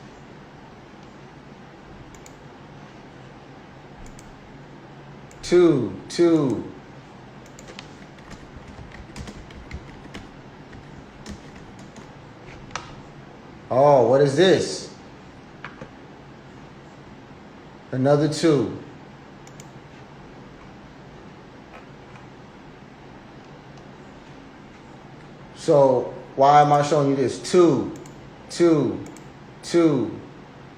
Two. Oh, what is this? Another 2. So why am I showing you this? 2.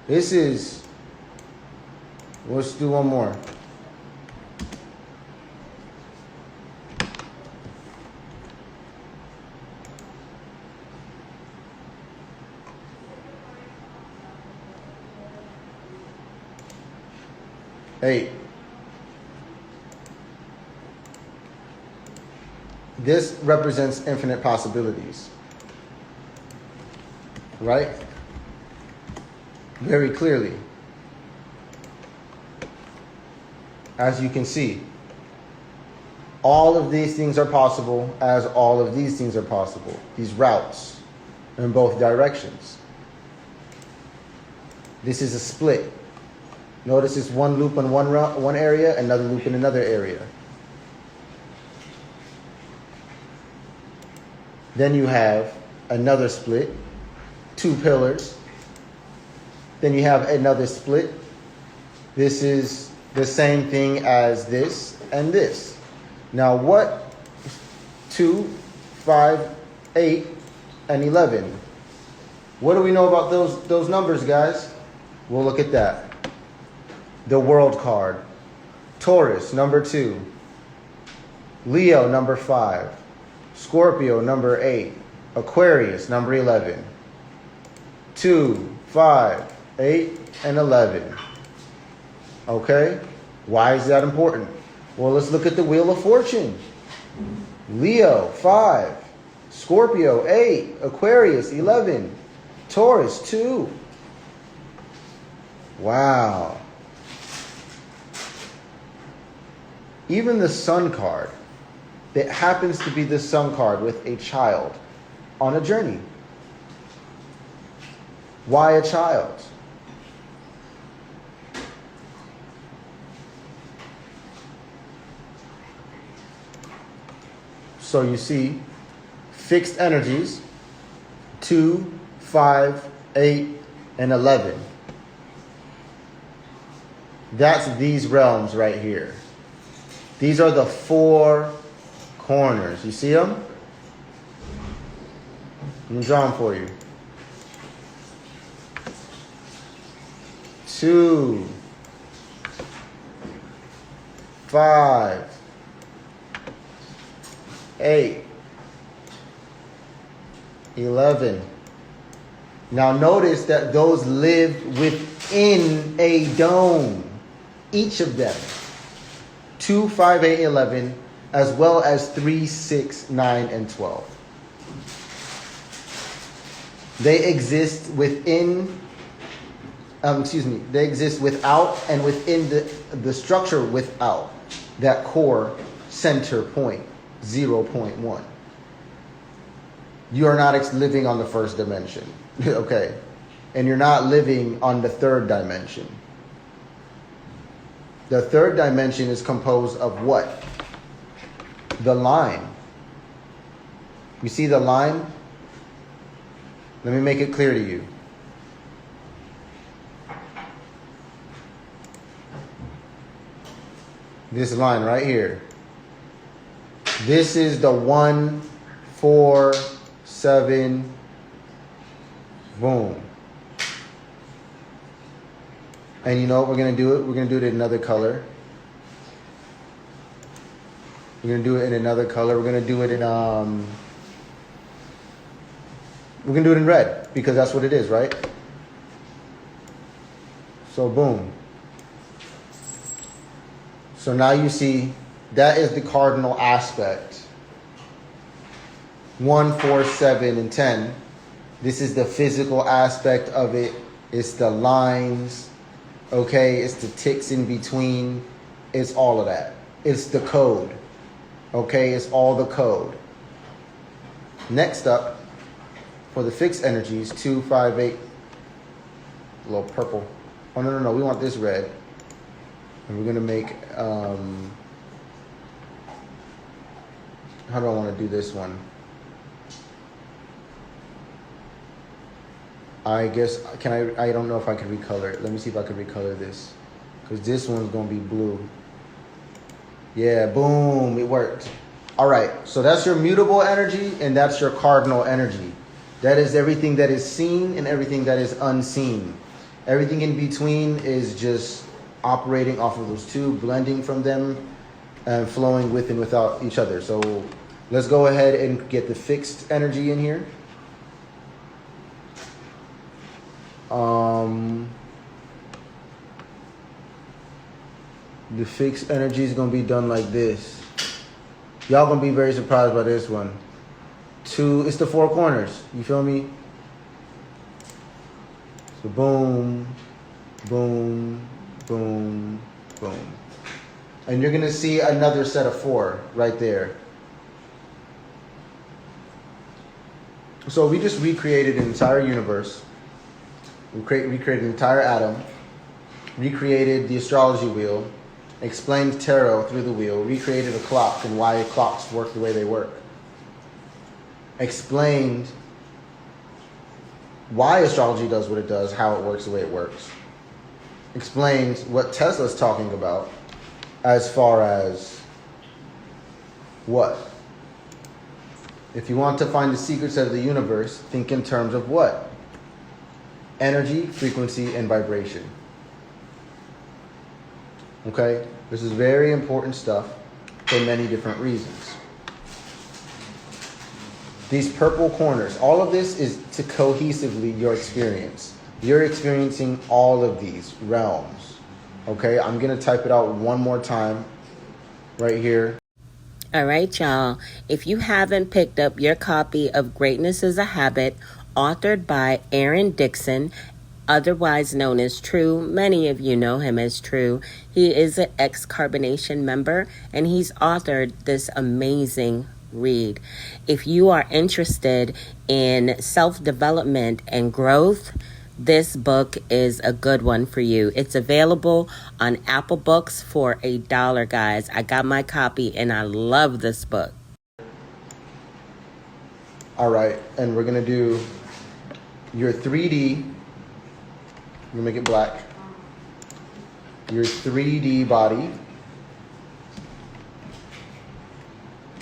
This is, let's do one more. Hey, this represents infinite possibilities, right? Very clearly. As you can see, all of these things are possible as all of these things are possible. These routes in both directions. This is a split. Notice it's one loop in one area, another loop in another area. Then you have another split, 2 pillars. Then you have another split. This is the same thing as this and this. Now what 2, 5, 8, and 11? What do we know about those numbers, guys? We'll look at that. The world card. Taurus, number 2. Leo, number 5. Scorpio, number 8. Aquarius, number 11. 2, 5, 8, and 11. Okay? Why is that important? Well, let's look at the Wheel of Fortune. Leo, 5. Scorpio, 8. Aquarius, 11. Taurus, 2. Wow. Even the Sun card, that happens to be the Sun card with a child on a journey. Why a child? So you see, fixed energies, 2, 5, 8, and 11. That's these realms right here. These are the 4 corners. You see them? Let me draw them for you. 2, 5, 8, 11. Now notice that those live within a dome. Each of them. 2, 5, 8, 11, as well as 3, 6, 9, and 12. They exist within They exist without and within the structure without that core center point, 0.1. You are not living on the first dimension, okay? And you're not living on the third dimension. The third dimension is composed of what? The line. You see the line? Let me make it clear to you. This line right here. This is the 1, 4, 7, boom. And you know what we're going to do it? We're going to do it in another color. We're going to do it in another color. We're going to do it in we're going to do it in red because that's what it is, right? So boom. So now you see that is the cardinal aspect. 1, 4, 7, and 10. This is the physical aspect of it. It's the lines. Okay, it's the ticks in between. It's all of that. It's the code. Okay, it's all the code. Next up, for the fixed energies, 2, 5, 8. A little purple. Oh, no. We want this red. And we're going to make, how do I want to do this one? I guess, I don't know if I can recolor it. Let me see if I can recolor this. Because this one's going to be blue. Yeah, boom, it worked. All right, so that's your mutable energy and that's your cardinal energy. That is everything that is seen and everything that is unseen. Everything in between is just operating off of those two, blending from them, and flowing with and without each other. So let's go ahead and get the fixed energy in here. The fixed energy is going to be done like this. Y'all going to be very surprised by this one. It's the 4 corners. You feel me? So boom, boom, boom, boom. And you're going to see another set of 4 right there. So we just recreated an entire universe. We recreated an entire atom. Recreated the astrology wheel. Explained tarot through the wheel. Recreated a clock and why clocks work the way they work. Explained why astrology does what it does, how it works the way it works. Explained what Tesla's talking about as far as what? If you want to find the secrets of the universe, think in terms of what? Energy, frequency, and vibration. Okay? This is very important stuff for many different reasons. These purple corners, all of this is to cohesively your experience. You're experiencing all of these realms. Okay? I'm going to type it out one more time right here. All right, y'all. If you haven't picked up your copy of Greatness is a Habit, authored by Aaron Dixon, otherwise known as True. Many of you know him as True. He is an ex-Carbonation member, and he's authored this amazing read. If you are interested in self-development and growth, this book is a good one for you. It's available on Apple Books for $1, guys. I got my copy, and I love this book. All right, and we're going to do your 3D. We're going to make it black. Your 3D body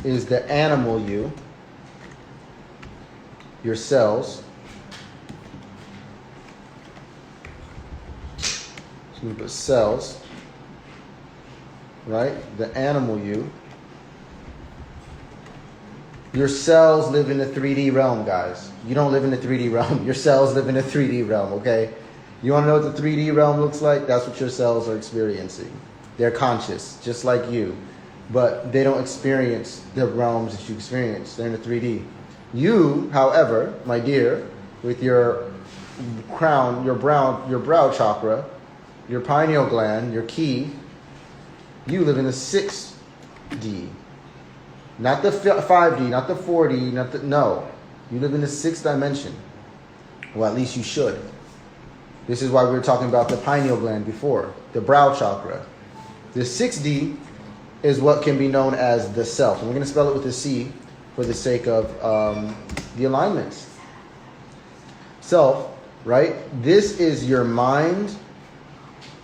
is the animal you. Your cells. So we put cells, right? The animal you. Your cells live in the 3D realm, guys. You don't live in the 3D realm. Your cells live in the 3D realm, okay? You want to know what the 3D realm looks like? That's what your cells are experiencing. They're conscious, just like you. But they don't experience the realms that you experience. They're in the 3D. You, however, my dear, with your crown, your brow chakra, your pineal gland, your key, you live in the 6D. Not the 5D, not the 4D, no. You live in the 6th dimension. Well, at least you should. This is why we were talking about the pineal gland before, the brow chakra. The 6D is what can be known as the self. And we're going to spell it with a C for the sake of the alignments. Self, right? This is your mind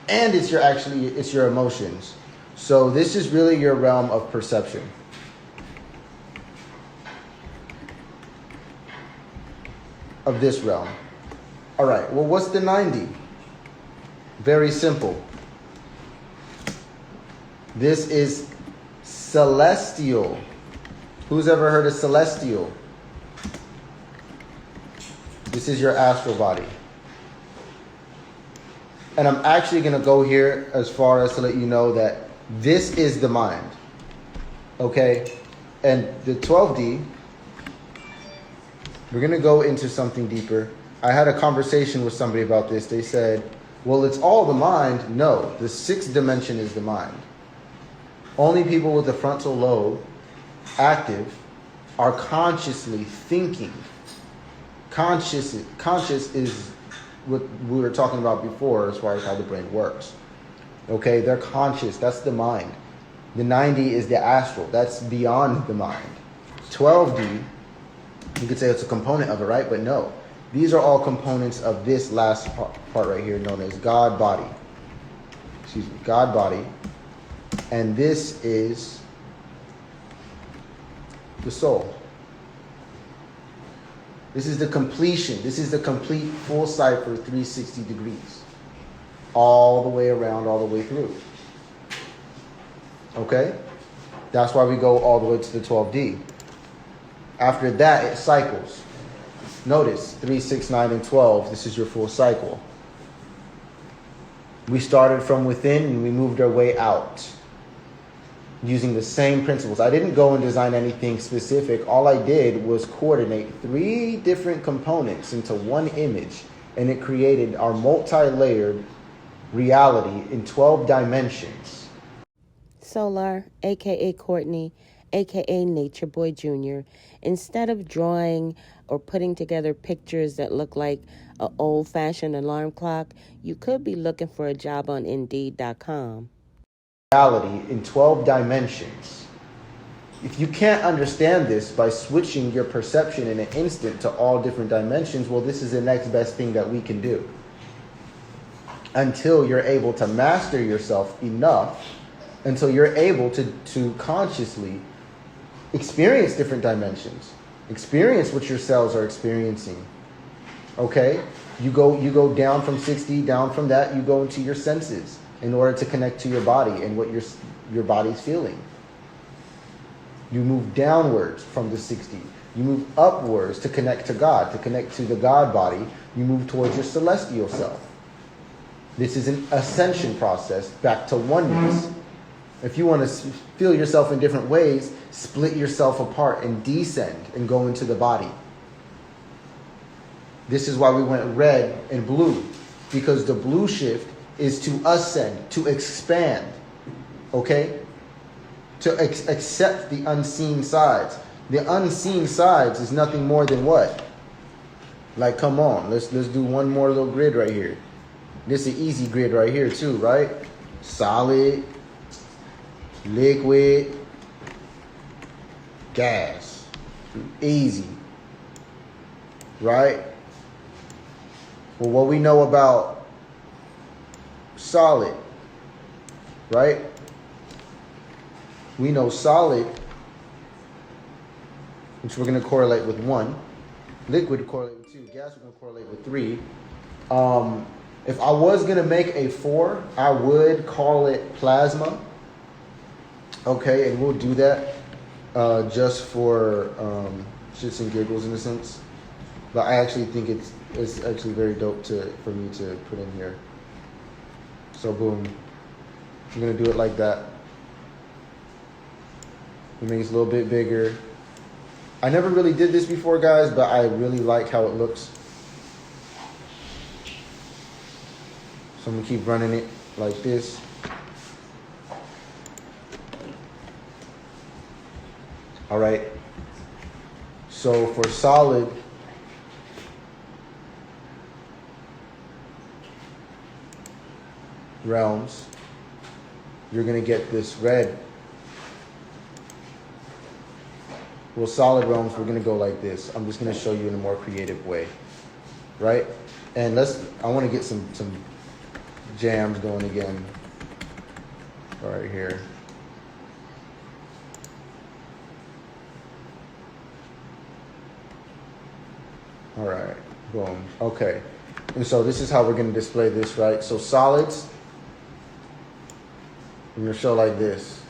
and it's your emotions. So this is really your realm of perception. Of this realm. All right, well, what's the 9D? Very simple. This is celestial. Who's ever heard of celestial? This is your astral body. And I'm actually going to go here as far as to let you know that this is the mind. Okay? And the 12D, we're going to go into something deeper. I had a conversation with somebody about this. They said, well, it's all the mind. No, the 6th dimension is the mind. Only people with the frontal lobe active are consciously thinking. Conscious is what we were talking about before as far as how the brain works. Okay, they're conscious. That's the mind. The 9D is the astral. That's beyond the mind. 12D, you could say it's a component of it, right? But no. These are all components of this last part right here known as God body. Excuse me, God body. And this is the soul. This is the completion. This is the complete full cipher 360 degrees. All the way around, all the way through. Okay? That's why we go all the way to the 12D. After that, it cycles. Notice 3, 6, 9, and 12. This is your full cycle. We started from within and we moved our way out using the same principles. I didn't go and design anything specific. All I did was coordinate 3 different components into one image, and it created our multi-layered reality in 12 dimensions. Solar, aka Courtney, aka Nature Boy Jr., instead of drawing or putting together pictures that look like an old-fashioned alarm clock, you could be looking for a job on Indeed.com. Reality in 12 dimensions. If you can't understand this by switching your perception in an instant to all different dimensions, well, this is the next best thing that we can do. Until you're able to master yourself enough, until you're able to consciously experience different dimensions. Experience what your cells are experiencing. Okay? You go down from 60, down from that, you go into your senses in order to connect to your body and what your body's feeling. You move downwards from the 60. You move upwards to connect to God, to connect to the God body. You move towards your celestial self. This is an ascension process back to oneness. If you want to feel yourself in different ways, split yourself apart and descend and go into the body. This is why we went red and blue, because the blue shift is to ascend, to expand, okay? To accept the unseen sides. The unseen sides is nothing more than what? Like, come on, let's do one more little grid right here. This is an easy grid right here too, right? Solid, liquid, gas. Easy. Right? Well, what we know about solid, right? We know solid, which we're going to correlate with 1. Liquid correlate with 2. Gas we're going to correlate with 3. If I was going to make a 4, I would call it plasma. Okay, and we'll do that just for shits and giggles in a sense. But I actually think it's actually very dope for me to put in here. So boom, I'm gonna do it like that. It makes it a little bit bigger. I never really did this before, guys, but I really like how it looks. So I'm gonna keep running it like this. All right. So for solid, realms, you're gonna get this red. Well, solid realms, we're gonna go like this. I'm just gonna show you in a more creative way, right? And I want to get some jams going again, right here. All right, boom. Okay, and so this is how we're gonna display this, right? So solids, I'm gonna show like this,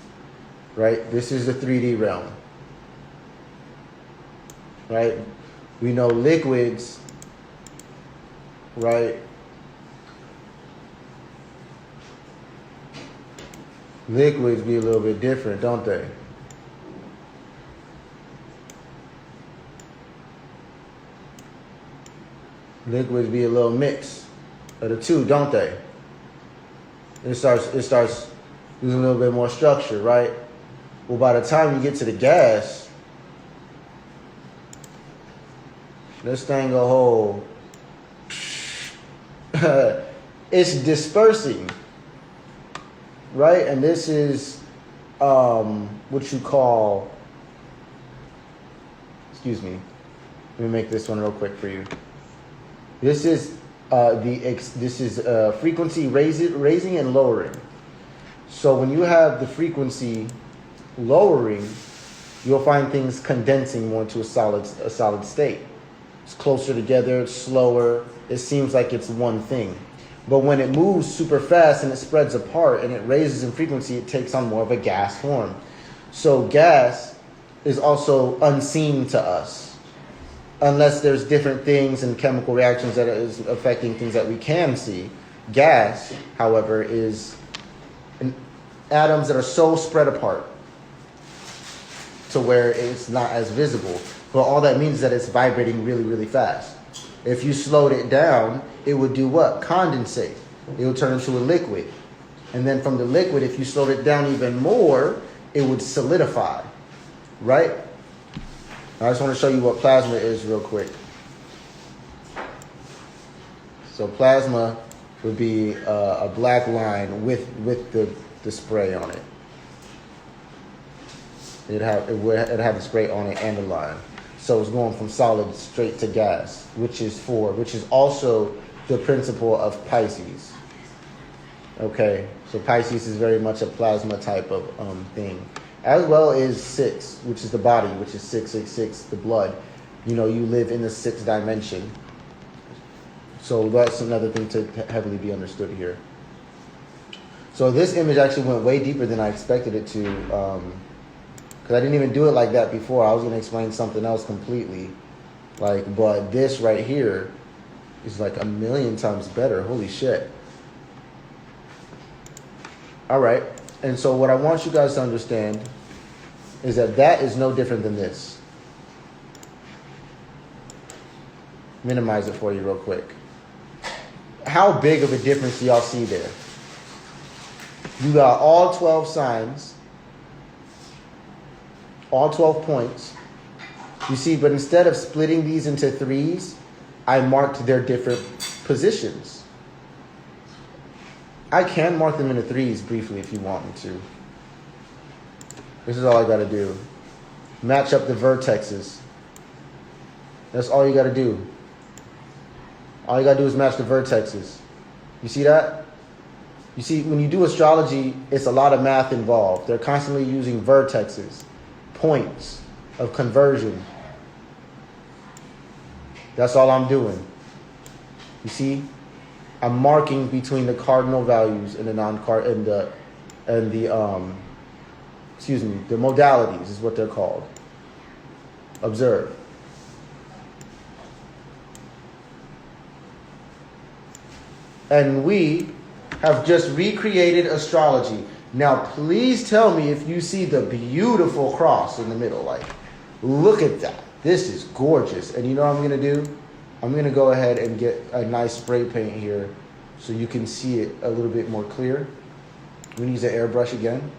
right? This is the 3D realm, right? We know liquids, right? Liquids be a little bit different, don't they? Liquids be a little mix of the two, don't they? It starts losing a little bit more structure, right? Well, by the time you get to the gas, this thing a whole, it's dispersing, right? And this is what you call, excuse me, let me make this one real quick for you. This is frequency raising and lowering. So when you have the frequency lowering, you'll find things condensing more into a solid state. It's closer together, it's slower, it seems like it's one thing. But when it moves super fast and it spreads apart and it raises in frequency, it takes on more of a gas form. So gas is also unseen to us, unless there's different things and chemical reactions that is affecting things that we can see. Gas, however, is atoms that are so spread apart to where it's not as visible. But all that means is that it's vibrating really, really fast. If you slowed it down, it would do what? Condensate. It would turn into a liquid. And then from the liquid, if you slowed it down even more, it would solidify, right? I just want to show you what plasma is real quick. So plasma would be a black line with the spray on it. It'd have the spray on it and the line. So it's going from solid straight to gas, which is also the principle of Pisces. Okay, so Pisces is very much a plasma type of thing. As well as 6, which is the body, which is 666, the blood. You know, you live in the 6th dimension. So that's another thing to heavily be understood here. So this image actually went way deeper than I expected it to, because I didn't even do it like that before. I was going to explain something else completely. But this right here is like a million times better. Holy shit. All right. And so what I want you guys to understand is that is no different than this. Minimize it for you real quick. How big of a difference do y'all see there? You got all 12 signs, all 12 points. You see, but instead of splitting these into 3s, I marked their different positions. I can mark them into 3s briefly if you want me to. This is all I got to do. Match up the vertexes. That's all you got to do. All you got to do is match the vertexes. You see that? You see, when you do astrology, it's a lot of math involved. They're constantly using vertexes, points of conversion. That's all I'm doing. You see? I'm marking between the cardinal values and the the modalities is what they're called. Observe. And we have just recreated astrology. Now, please tell me if you see the beautiful cross in the middle. Look at that. This is gorgeous. And you know what I'm going to do? I'm going to go ahead and get a nice spray paint here so you can see it a little bit more clear. We're going to use an airbrush again.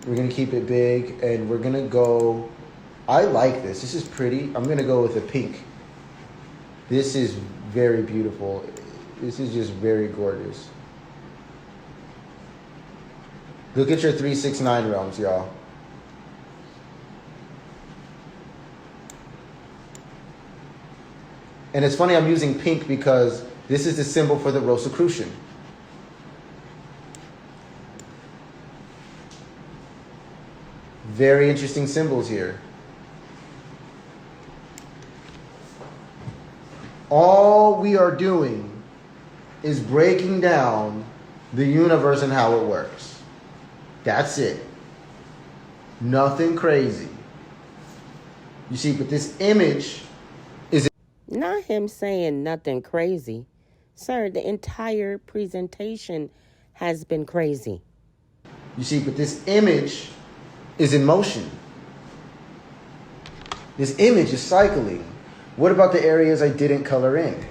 We're going to keep it big, and we're going to go, I like this. This is pretty. I'm going to go with a pink. This is very beautiful. This is just very gorgeous. Look at your 369 realms, y'all. And it's funny I'm using pink because this is the symbol for the Rosicrucian. Very interesting symbols here. All we are doing is breaking down the universe and how it works. That's it. Nothing crazy. You see, but this image is... Not him saying nothing crazy. Sir, the entire presentation has been crazy. You see, but this image is in motion. This image is cycling. What about the areas I didn't color in?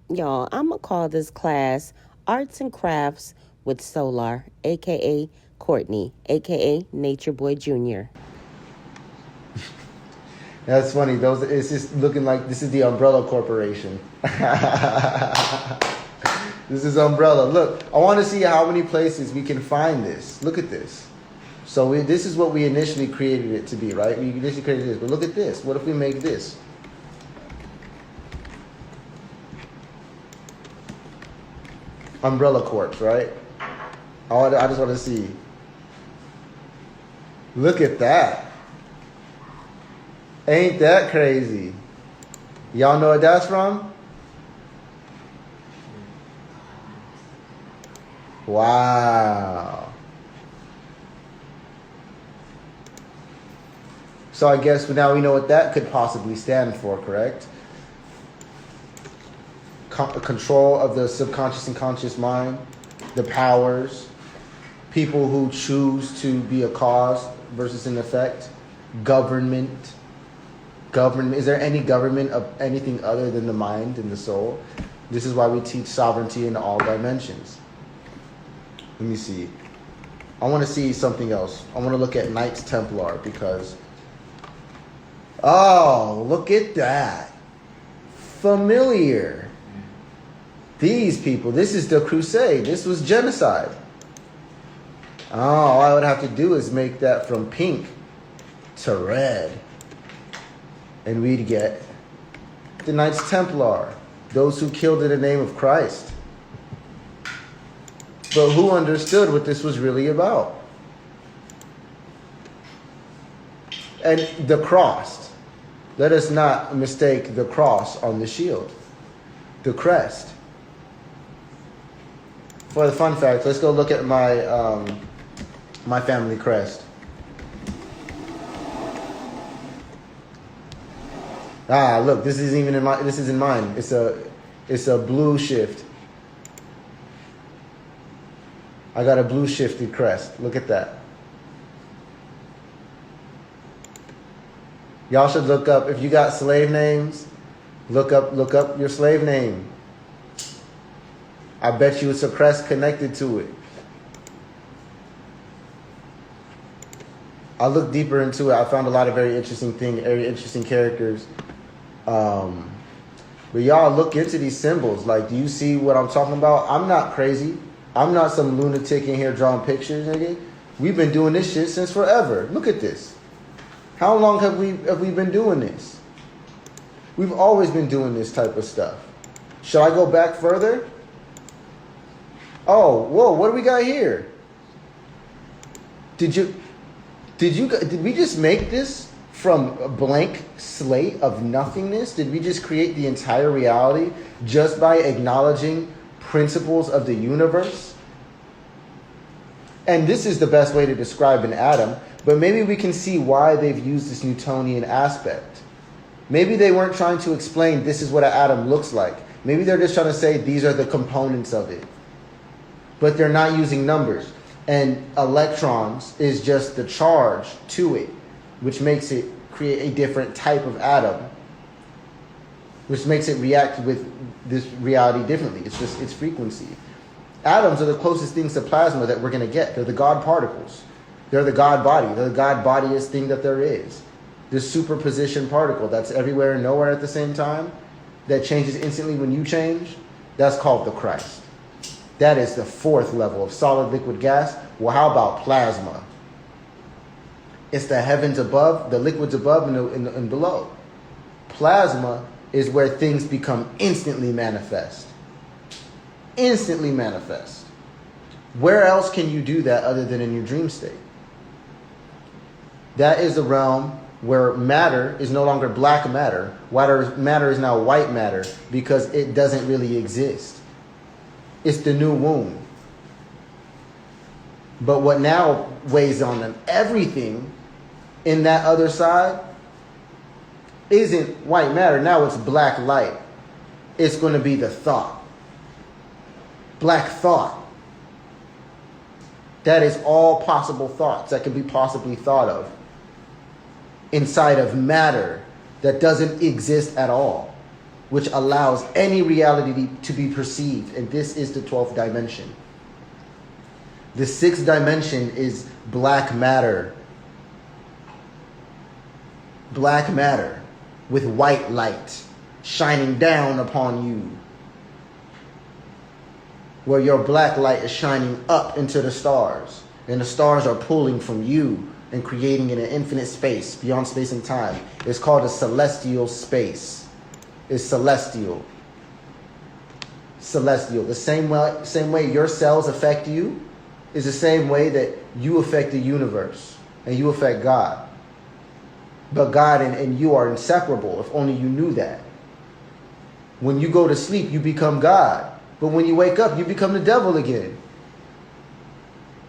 Y'all, I'm going to call this class Arts and Crafts with Solar, a.k.a. Courtney, a.k.a. Nature Boy Jr. That's funny. It's just looking like this is the Umbrella Corporation. This is Umbrella. Look, I want to see how many places we can find this. Look at this. So this is what we initially created it to be, right? We initially created this. But look at this. What if we make this? Umbrella Corps, right? I just want to see. Look at that. Ain't that crazy? Y'all know what that's from? Wow. So I guess now we know what that could possibly stand for, correct? Control of the subconscious and conscious mind, the powers, people who choose to be a cause versus an effect, government. Is there any government of anything other than the mind and the soul? This is why we teach sovereignty in all dimensions. Let me see. I want to see something else. I want to look at Knights Templar because... Oh, look at that. Familiar. These people, this is the crusade. This was genocide. Oh, all I would have to do is make that from pink to red. And we'd get the Knights Templar, those who killed in the name of Christ. But who understood what this was really about? And the cross. Let us not mistake the cross on the shield. The crest. For the fun fact, let's go look at my my family crest. Ah, look, this isn't even in my. This is in mine. It's a blue shift. I got a blue shifted crest. Look at that. Y'all should look up if you got slave names. Look up your slave name. I bet you it's a crest connected to it. I looked deeper into it. I found a lot of very interesting characters. But y'all look into these symbols. Like, do you see what I'm talking about? I'm not crazy. I'm not some lunatic in here drawing pictures, nigga. We've been doing this shit since forever. Look at this. How long have we been doing this? We've always been doing this type of stuff. Should I go back further? Oh, whoa, what do we got here? Did we just make this from a blank slate of nothingness? Did we just create the entire reality just by acknowledging principles of the universe? And this is the best way to describe an atom, but maybe we can see why they've used this Newtonian aspect. Maybe they weren't trying to explain this is what an atom looks like. Maybe they're just trying to say these are the components of it. But they're not using numbers. And electrons is just the charge to it, which makes it create a different type of atom which makes it react with this reality differently. It's just its frequency. Atoms are the closest things to plasma that we're going to get. They're the God particles. They're the God body. They're the God bodiest thing that there is. This superposition particle that's everywhere and nowhere at the same time, that changes instantly when you change, that's called the Christ. That is the fourth level of solid, liquid, gas. Well, how about plasma? It's the heavens above, the liquids above and below. Plasma is where things become instantly manifest. Instantly manifest. Where else can you do that other than in your dream state? That is the realm where matter is no longer black matter. Matter is now white matter because it doesn't really exist. It's the new womb. But what now weighs on them, everything in that other side isn't white matter. Now it's black light. It's going to be the thought. Black thought. That is all possible thoughts that can be possibly thought of inside of matter that doesn't exist at all, which allows any reality to be perceived. And this is the 12th dimension. The 6th dimension is black matter. Black matter with white light shining down upon you, where your black light is shining up into the stars, and the stars are pulling from you and creating in an infinite space, beyond space and time. It's called a celestial space. It's celestial. Celestial. The same way your cells affect you is the same way that you affect the universe and you affect God. But God and you are inseparable, if only you knew that. When you go to sleep, you become God. But when you wake up, you become the devil again.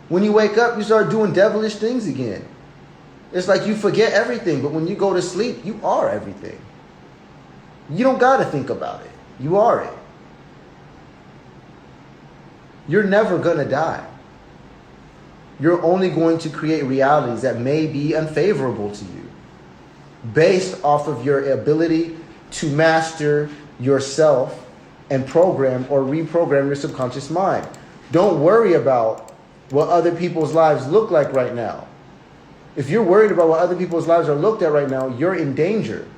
When you wake up, you start doing devilish things again. It's like you forget everything, but when you go to sleep, you are everything. You don't got to think about it. You are it. You're never going to die. You're only going to create realities that may be unfavorable to you, based off of your ability to master yourself and program or reprogram your subconscious mind. Don't worry about what other people's lives look like right now. If you're worried about what other people's lives are looked at right now, you're in danger.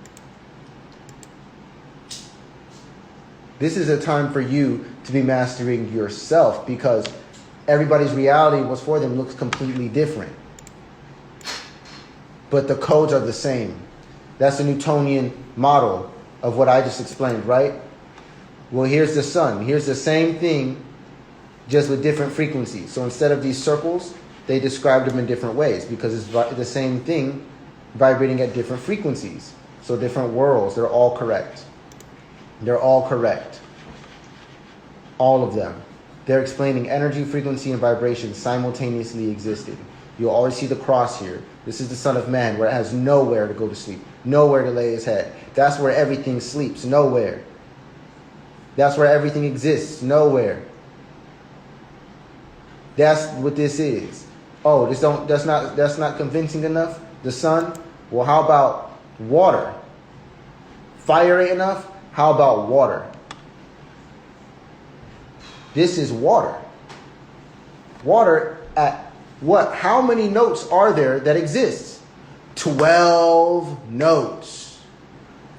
This is a time for you to be mastering yourself, because everybody's reality was for them looks completely different. But the codes are the same. That's the Newtonian model of what I just explained, right? Well, here's the sun. Here's the same thing, just with different frequencies. So instead of these circles, they described them in different ways, because it's the same thing vibrating at different frequencies. So different worlds, they're all correct. They're all correct. All of them. They're explaining energy, frequency, and vibration simultaneously existing. You'll always see the cross here. This is the Son of Man, where it has nowhere to go to sleep, nowhere to lay his head. That's where everything sleeps, nowhere. That's where everything exists, nowhere. That's what this is. Oh, that's not convincing enough? The sun? Well, how about water? Fire ain't enough? How about water? This is water. Water at what? How many notes are there that exist? 12 notes.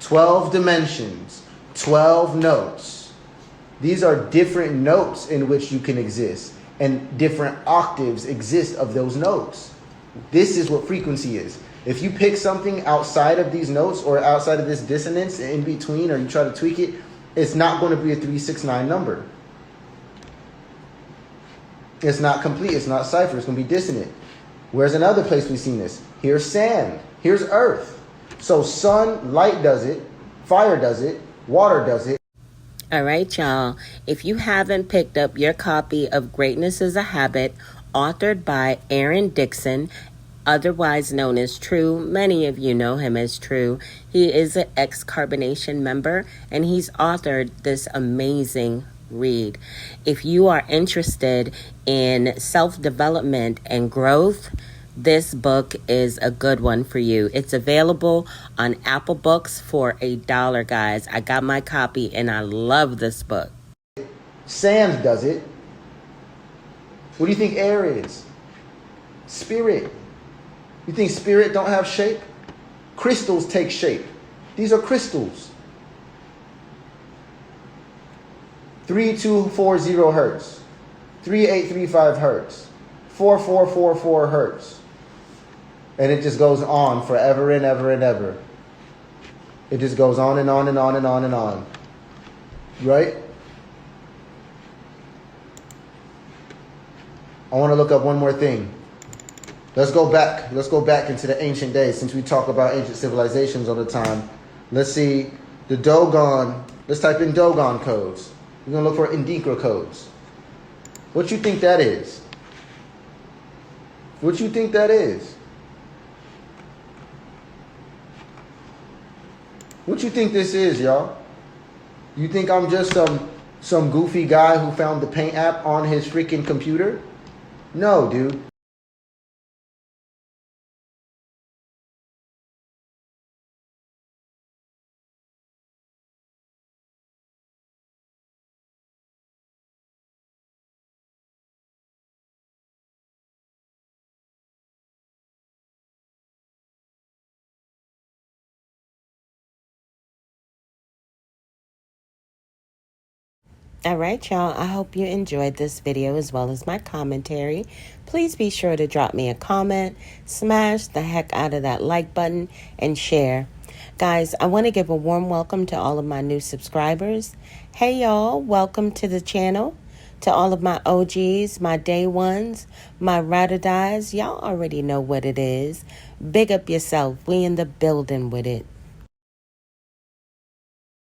12 dimensions. 12 notes. These are different notes in which you can exist. And different octaves exist of those notes. This is what frequency is. If you pick something outside of these notes or outside of this dissonance in between, or you try to tweak it, it's not going to be a 369 number. It's not complete. It's not cipher. It's going to be dissonant. Where's another place we've seen this? Here's sand. Here's earth. So sun, light does it. Fire does it. Water does it. All right, y'all. If you haven't picked up your copy of Greatness is a Habit, authored by Aaron Dixon, otherwise known as True. Many of you know him as True. He is an ex-Carbonation member, and he's authored this amazing read. If you are interested in self-development and growth, this book is a good one for you. It's available on Apple Books for $1, guys. I got my copy and I love this book. Sand does it. What do you think air is? Spirit. You think spirit don't have shape? Crystals take shape. These are crystals. 3240 hertz. 3835 hertz. 4444 hertz. And it just goes on forever and ever and ever. It just goes on and on and on and on and on. Right? I want to look up one more thing. Let's go back. Let's go back into the ancient days, since we talk about ancient civilizations all the time. Let's see the Dogon. Let's type in Dogon codes. We're going to look for Indika codes. What you think that is? What you think that is? What you think this is, y'all? You think I'm just some goofy guy who found the Paint app on his freaking computer? No, dude. All right, y'all. I hope you enjoyed this video as well as my commentary. Please be sure to drop me a comment, smash the heck out of that like button, and share. Guys, I want to give a warm welcome to all of my new subscribers. Hey, y'all. Welcome to the channel. To all of my OGs, my day ones, my ride or dies, y'all already know what it is. Big up yourself. We in the building with it.